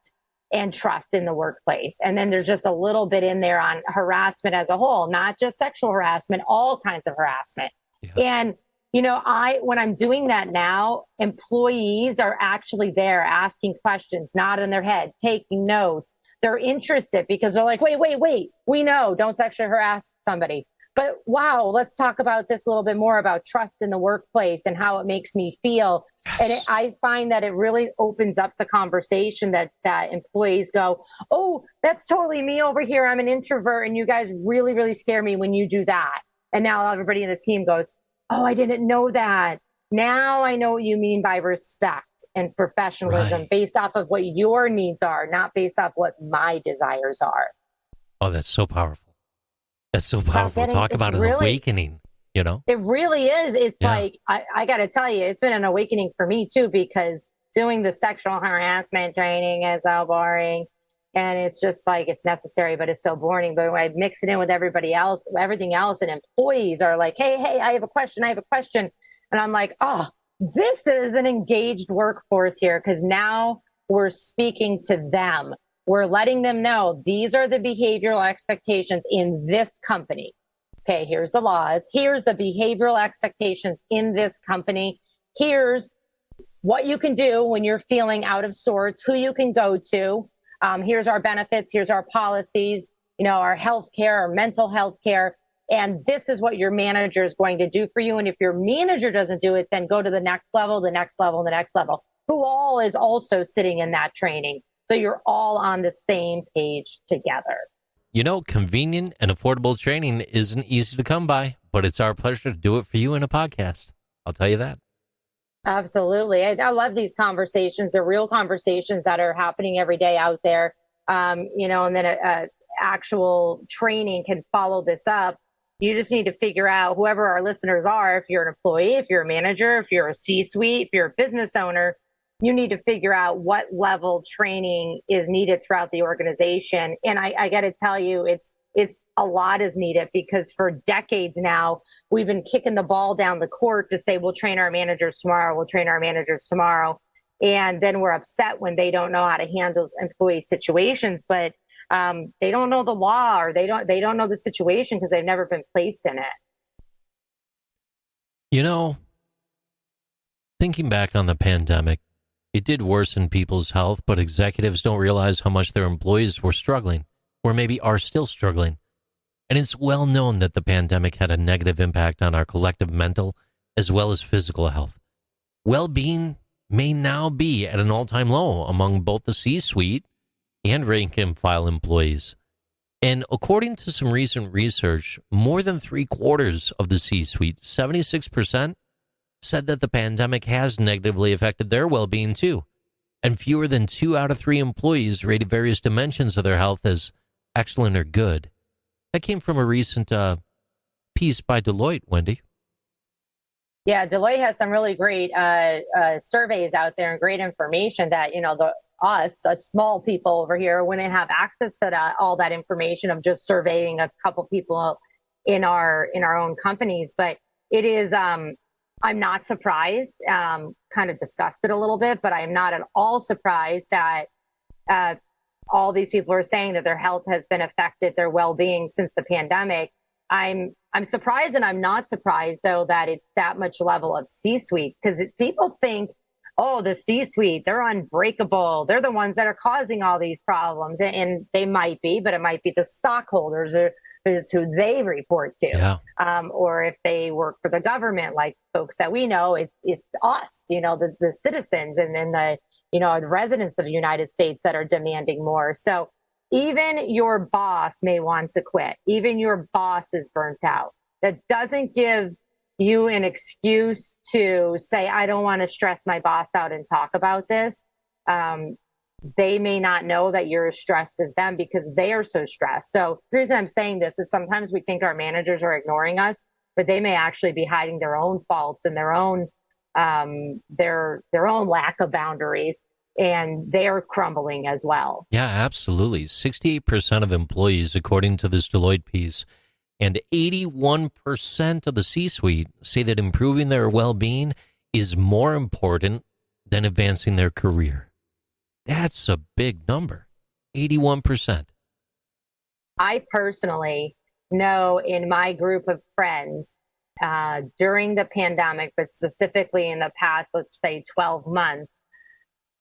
and trust in the workplace. And then there's just a little bit in there on harassment as a whole, not just sexual harassment, all kinds of harassment. Yeah. And when I'm doing that now, employees are actually there asking questions, nodding their head, taking notes. They're interested because they're like, wait, we know, don't sexually harass somebody. But wow, let's talk about this a little bit more about trust in the workplace and how it makes me feel. Yes. And I find that it really opens up the conversation that employees go, oh, that's totally me over here. I'm an introvert and you guys really, really scare me when you do that. And now everybody in the team goes, oh, I didn't know that. Now I know what you mean by respect and professionalism based off of what your needs are, not based off what my desires are. Oh, that's so powerful. That's so powerful. Talk about an awakening, It really is. It's like, I got to tell you, it's been an awakening for me too, because doing the sexual harassment training is so boring. And it's just like, it's necessary, but it's so boring. But when I mix it in with everything else, and employees are like, hey, I have a question. And I'm like, oh, this is an engaged workforce here because now we're speaking to them. We're letting them know these are the behavioral expectations in this company. Okay, here's the laws. Here's the behavioral expectations in this company. Here's what you can do when you're feeling out of sorts, who you can go to. Here's our benefits. Here's our policies, our health care, our mental health care. And this is what your manager is going to do for you. And if your manager doesn't do it, then go to the next level, the next level, the next level, who all is also sitting in that training. So you're all on the same page together. Convenient and affordable training isn't easy to come by, but it's our pleasure to do it for you in a podcast. I'll tell you that. Absolutely. I love these conversations. They're real conversations that are happening every day out there. And then actual training can follow this up. You just need to figure out, whoever our listeners are, if you're an employee, if you're a manager, if you're a C-suite, if you're a business owner, you need to figure out what level training is needed throughout the organization. And I got to tell you, it's a lot is needed, because for decades now, we've been kicking the ball down the court to say, we'll train our managers tomorrow. We'll train our managers tomorrow. And then we're upset when they don't know how to handle employee situations, but they don't know the law, or they don't know the situation because they've never been placed in it. Thinking back on the pandemic, it did worsen people's health, but executives don't realize how much their employees were struggling, or maybe are still struggling. And it's well known that the pandemic had a negative impact on our collective mental as well as physical health. Well-being may now be at an all-time low among both the C-suite and rank-and-file employees. And according to some recent research, more than 3/4 of the C-suite, 76%, said that the pandemic has negatively affected their well-being too. And fewer than 2 out of 3 employees rated various dimensions of their health as excellent or good. That came from a recent piece by Deloitte, Wendy. Yeah, Deloitte has some really great surveys out there and great information that, us small people over here wouldn't have access to all that information of just surveying a couple people in our own companies. But it is, I'm not surprised, kind of discussed it a little bit, but I'm not at all surprised that all these people are saying that their health has been affected, their well-being since the pandemic. I'm surprised, and I'm not surprised though that it's that much level of C-suites, because people think, oh, the C-suite, they're unbreakable. They're the ones that are causing all these problems. And they might be, but it might be the stockholders is who they report to. Yeah. Or if they work for the government, like folks that we know, it's us, the citizens and then the residents of the United States that are demanding more. So even your boss may want to quit. Even your boss is burnt out. That doesn't give you an excuse to say, I don't want to stress my boss out and talk about this. They may not know that you're as stressed as them because they are so stressed. So the reason I'm saying this is sometimes we think our managers are ignoring us, but they may actually be hiding their own faults and their own lack of boundaries, and they're crumbling as well. Yeah, absolutely. 68% of employees, according to this Deloitte piece, and 81% of the C-suite say that improving their well-being is more important than advancing their career. That's a big number, 81%. I personally know in my group of friends during the pandemic, but specifically in the past, let's say 12 months,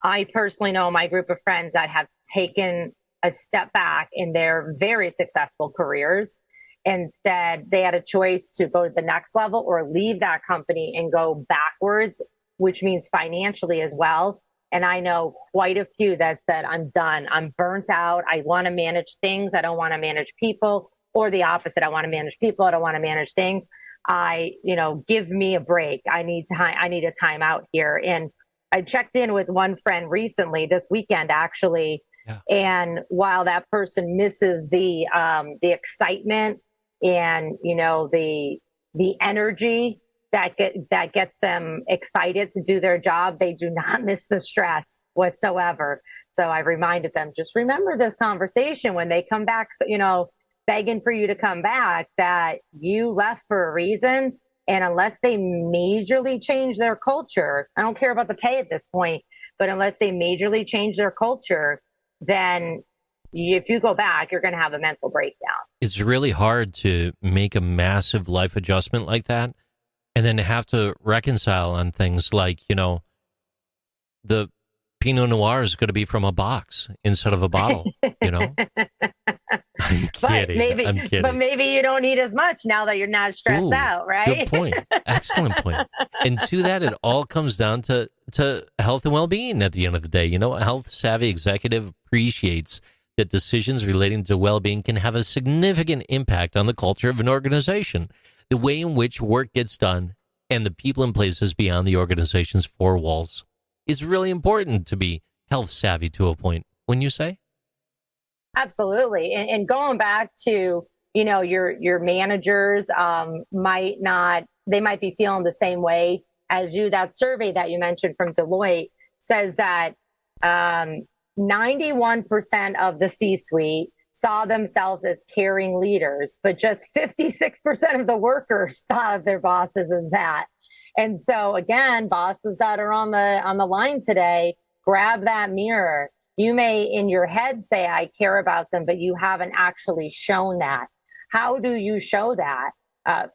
I personally know my group of friends that have taken a step back in their very successful careers. Instead, they had a choice to go to the next level or leave that company and go backwards, which means financially as well. And I know quite a few that said, I'm done. I'm burnt out. I want to manage things. I don't want to manage people, or the opposite. I want to manage people. I don't want to manage things. Give me a break. I need a time out here. And I checked in with one friend recently this weekend, actually. Yeah. And while that person misses the excitement and, the energy that gets them excited to do their job, they do not miss the stress whatsoever. So I reminded them, just remember this conversation when they come back, begging for you to come back, that you left for a reason. And unless they majorly change their culture, I don't care about the pay at this point, but unless they majorly change their culture, then if you go back, you're going to have a mental breakdown. It's really hard to make a massive life adjustment like that and then have to reconcile on things like, the Pinot Noir is going to be from a box instead of a bottle, I'm kidding. But maybe you don't need as much now that you're not stressed out, right? Good point. Excellent point. And to that, it all comes down to health and well-being at the end of the day. A health-savvy executive appreciates that decisions relating to well-being can have a significant impact on the culture of an organization, the way in which work gets done, and the people and places beyond the organization's four walls. It's really important to be health savvy to a point, wouldn't you say? Absolutely. And going back to, your managers they might be feeling the same way as you. That survey that you mentioned from Deloitte says that 91% of the C-suite saw themselves as caring leaders, but just 56% of the workers thought of their bosses as that. And so again, bosses that are on the line today, grab that mirror. You may in your head say, I care about them, but you haven't actually shown that. How do you show that?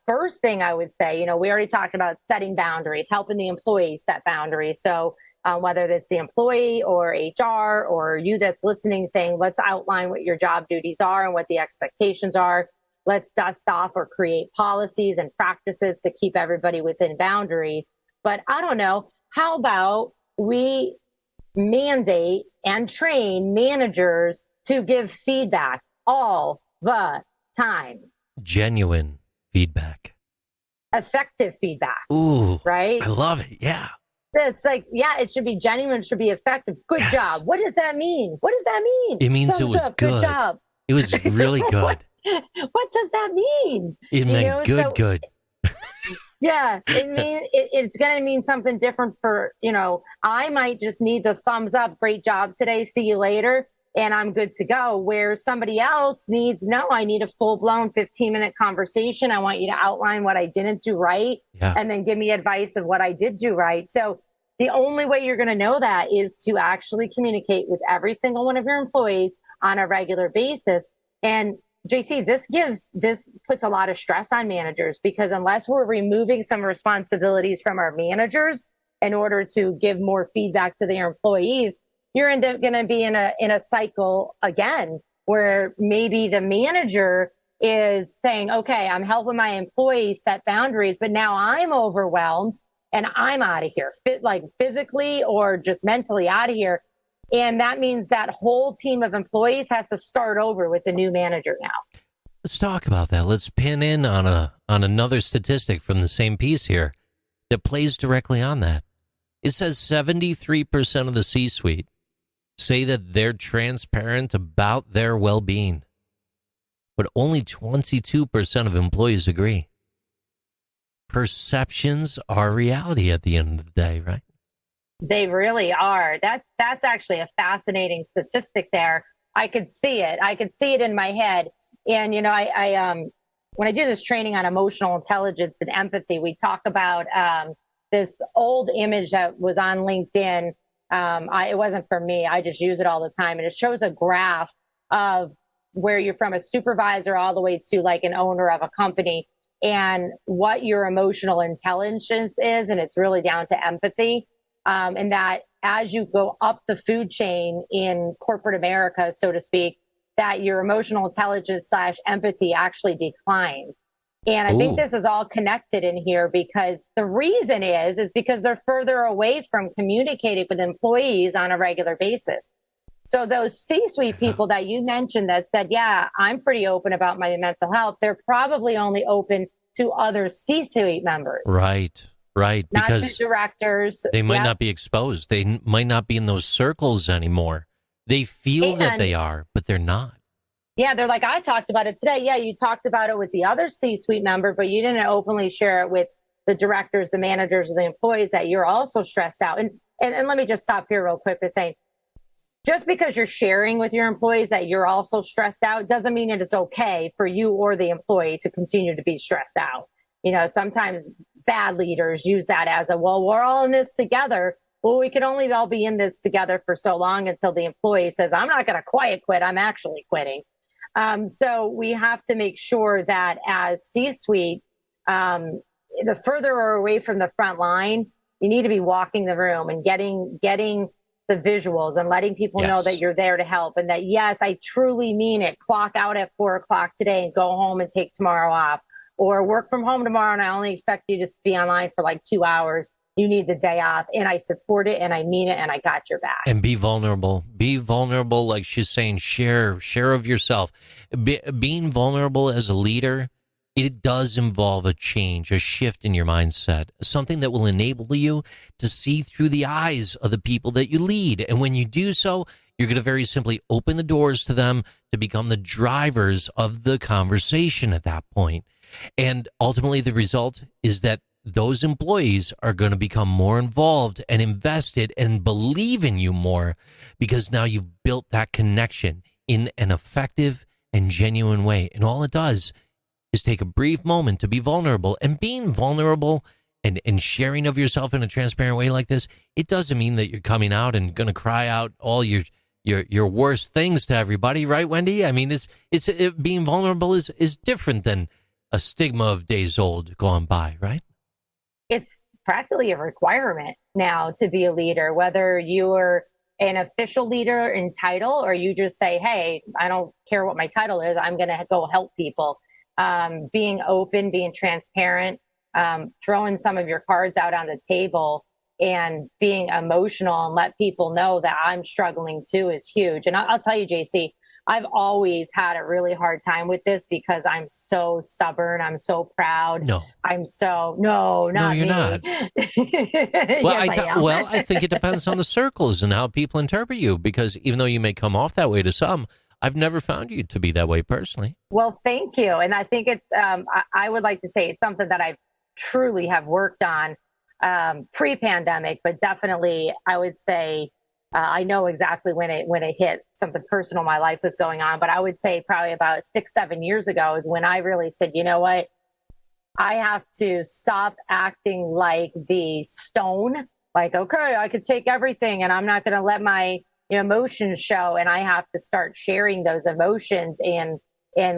First thing I would say, we already talked about setting boundaries, helping the employee set boundaries. So whether it's the employee or HR or you that's listening saying, let's outline what your job duties are and what the expectations are. Let's dust off or create policies and practices to keep everybody within boundaries. But I don't know, how about we mandate and train managers to give feedback all the time? Genuine feedback. Effective feedback. Ooh, right? I love it. Yeah. It's like, yeah, it should be genuine. It should be effective. Good job. What does that mean? What does that mean? It means it was good. Good job. It was really good. What does that mean? It meant good. Yeah, it's going to mean something different for, I might just need the thumbs up. Great job today. See you later. And I'm good to go. Where somebody else needs, no, I need a full blown 15-minute conversation. I want you to outline what I didn't do right and then give me advice of what I did do right. So the only way you're going to know that is to actually communicate with every single one of your employees on a regular basis. And JC, this puts a lot of stress on managers, because unless we're removing some responsibilities from our managers in order to give more feedback to their employees, you're going to be in a cycle again where maybe the manager is saying, okay, I'm helping my employees set boundaries, but now I'm overwhelmed and I'm out of here, like physically or just mentally out of here. And that means that whole team of employees has to start over with the new manager now. Let's talk about that. Let's pin in on another statistic from the same piece here that plays directly on that. It says 73% of the C-suite say that they're transparent about their well-being, but only 22% of employees agree. Perceptions are reality at the end of the day, right? They really are. That's actually a fascinating statistic there. I could see it. I could see it in my head. And, I when I do this training on emotional intelligence and empathy, we talk about this old image that was on LinkedIn. It wasn't for me. I just use it all the time. And it shows a graph of where you're from a supervisor all the way to like an owner of a company and what your emotional intelligence is. And it's really down to empathy. And that as you go up the food chain in corporate America, so to speak, that your emotional intelligence / empathy actually declines. And I think this is all connected in here, because the reason is because they're further away from communicating with employees on a regular basis. So those C-suite people that you mentioned that said, yeah, I'm pretty open about my mental health, they're probably only open to other C-suite members. Right. Not because directors. They might not be exposed. They might not be in those circles anymore. They feel that they are, but they're not. Yeah, they're like, I talked about it today. Yeah, you talked about it with the other C-suite member, but you didn't openly share it with the directors, the managers, or the employees that you're also stressed out. And let me just stop here real quick by saying, just because you're sharing with your employees that you're also stressed out doesn't mean it is okay for you or the employee to continue to be stressed out. Sometimes bad leaders use that as well, we're all in this together. Well, we can only all be in this together for so long until the employee says, I'm not going to quiet quit. I'm actually quitting. So we have to make sure that as C-suite, the further away from the front line, you need to be walking the room and getting the visuals and letting people know that you're there to help. And that, yes, I truly mean it. Clock out at 4:00 today and go home and take tomorrow off, or work from home tomorrow. And I only expect you to be online for like 2 hours. you need the day off, and I support it and I mean it and I got your back. And be vulnerable. Be vulnerable, like she's saying, share of yourself. Being vulnerable as a leader, it does involve a change, a shift in your mindset, something that will enable you to see through the eyes of the people that you lead. And when you do so, you're going to very simply open the doors to them to become the drivers of the conversation at that point. And ultimately, the result is that those employees are going to become more involved and invested and believe in you more, because now you've built that connection in an effective and genuine way. And all it does is take a brief moment to be vulnerable. And being vulnerable and sharing of yourself in a transparent way like this, it doesn't mean that you're coming out and going to cry out all your worst things to everybody, right, Wendy? I mean, being vulnerable is different than a stigma of days old gone by, right? It's practically a requirement now to be a leader, whether you're an official leader in title or you just say, hey, I don't care what my title is, I'm going to go help people. Being open, being transparent, throwing some of your cards out on the table and being emotional and let people know that I'm struggling too is huge. And I'll tell you, JC, I've always had a really hard time with this because I'm so stubborn. I'm so proud. No, no, you're me. not. Yes, I think it depends on the circles and how people interpret you, because even though you may come off that way to some, I've never found you to be that way personally. Well, thank you. And I think it's, I would like to say it's something that I truly have worked on pre-pandemic, but definitely I would say I know exactly when it hit. Something personal in my life was going on, but I would say probably about 6-7 years ago is when I really said, you know what, I have to stop acting like the stone, like, okay, I could take everything and I'm not going to let my emotions show. And I have to start sharing those emotions and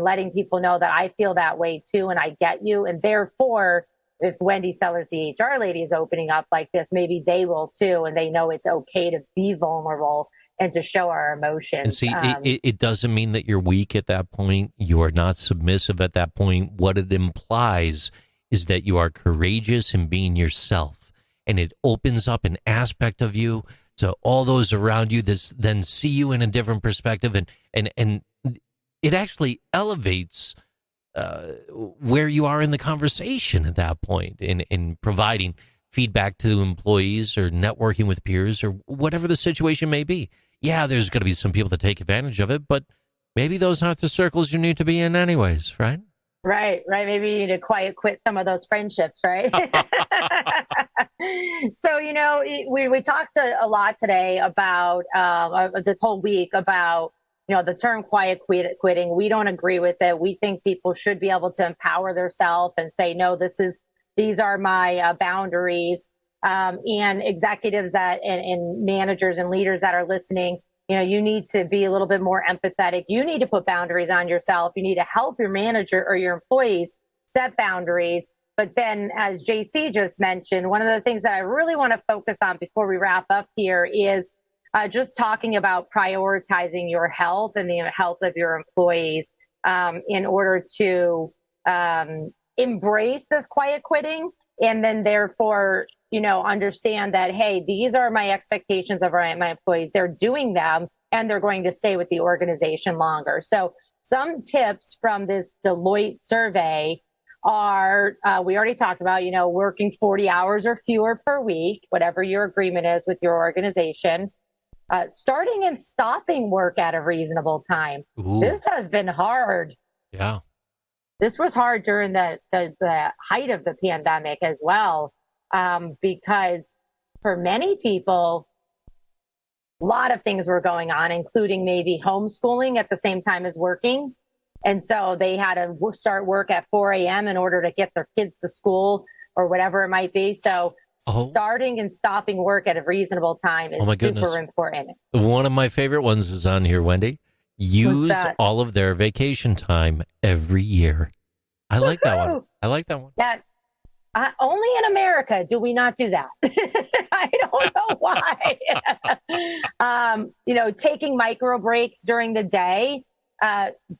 letting people know that I feel that way too. And I get you. And therefore, if Wendy Sellers, the HR lady, is opening up like this, maybe they will too. And they know it's okay to be vulnerable and to show our emotions. And see, it doesn't mean that you're weak at that point. You are not submissive at that point. What it implies is that you are courageous in being yourself. And it opens up an aspect of you to all those around you that then see you in a different perspective. And it actually elevates where you are in the conversation at that point in providing feedback to employees or networking with peers or whatever the situation may be. Yeah, there's going to be some people that take advantage of it, but maybe those aren't the circles you need to be in anyways, right? Right. Maybe you need to quit some of those friendships, right? So, we talked a lot today about this whole week about the term quiet quitting. We don't agree with it. We think people should be able to empower themselves and say, no, these are my boundaries. And executives and managers and leaders that are listening, you need to be a little bit more empathetic. You need to put boundaries on yourself. You need to help your manager or your employees set boundaries. But then, as JC just mentioned, one of the things that I really want to focus on before we wrap up here is just talking about prioritizing your health and the health of your employees in order to embrace this quiet quitting, and then therefore, understand that, hey, these are my expectations of my employees. They're doing them and they're going to stay with the organization longer. So some tips from this Deloitte survey are, we already talked about, working 40 hours or fewer per week, whatever your agreement is with your organization. Starting and stopping work at a reasonable time. Ooh. This has been hard. Yeah. This was hard during the height of the pandemic as well, because for many people, a lot of things were going on, including maybe homeschooling at the same time as working. And so they had to start work at 4 a.m. in order to get their kids to school or whatever it might be. So starting and stopping work at a reasonable time is super important. One of my favorite ones is on here, Wendy. Use all of their vacation time every year. I like that one. I like that one. Yeah. Only in America do we not do that. I don't know why. Taking micro breaks during the day.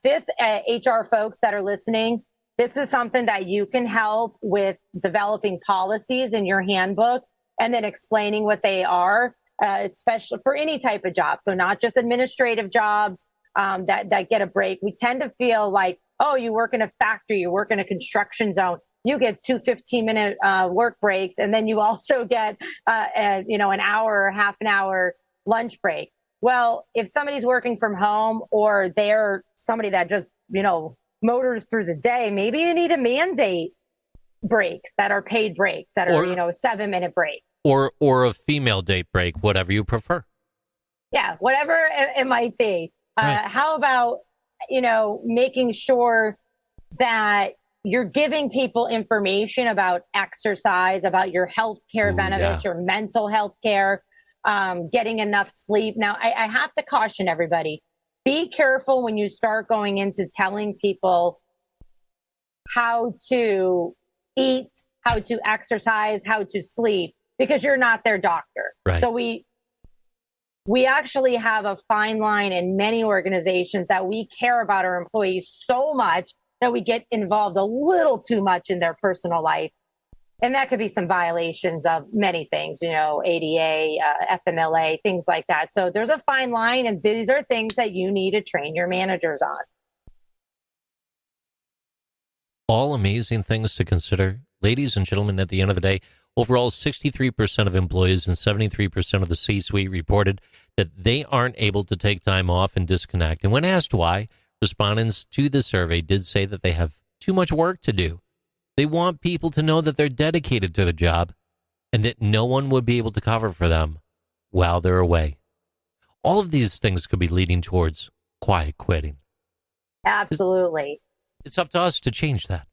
This HR folks that are listening, this is something that you can help with developing policies in your handbook and then explaining what they are, especially for any type of job. So not just administrative jobs that get a break. We tend to feel like, oh, you work in a factory, you work in a construction zone, you get 2 15-minute work breaks, and then you also get an hour or half an hour lunch break. Well, if somebody's working from home or they're somebody that just motors through the day, maybe you need to mandate breaks that are paid breaks that are 7-minute breaks, or a female date break, whatever you prefer. Yeah, whatever it might be. Right. How about making sure that you're giving people information about exercise, about your health care benefits, your mental health care, getting enough sleep. Now, I have to caution everybody, be careful when you start going into telling people how to eat, how to exercise, how to sleep, because you're not their doctor. Right. So we actually have a fine line in many organizations that we care about our employees so much that we get involved a little too much in their personal life. And that could be some violations of many things, ADA, FMLA, things like that. So there's a fine line, and these are things that you need to train your managers on. All amazing things to consider. Ladies and gentlemen, at the end of the day, overall, 63% of employees and 73% of the C-suite reported that they aren't able to take time off and disconnect. And when asked why, respondents to the survey did say that they have too much work to do. They want people to know that they're dedicated to the job and that no one would be able to cover for them while they're away. All of these things could be leading towards quiet quitting. Absolutely. It's up to us to change that.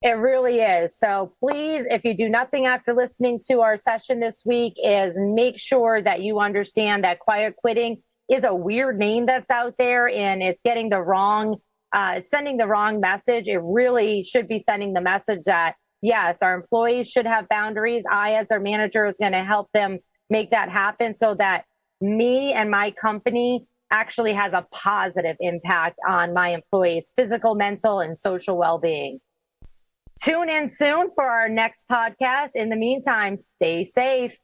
It really is. So please, if you do nothing after listening to our session this week, is make sure that you understand that quiet quitting is a weird name that's out there, and it's getting it's sending the wrong message. It really should be sending the message that, yes, our employees should have boundaries. I, as their manager, is going to help them make that happen so that me and my company actually has a positive impact on my employees' physical, mental, and social well-being. Tune in soon for our next podcast. In the meantime, stay safe.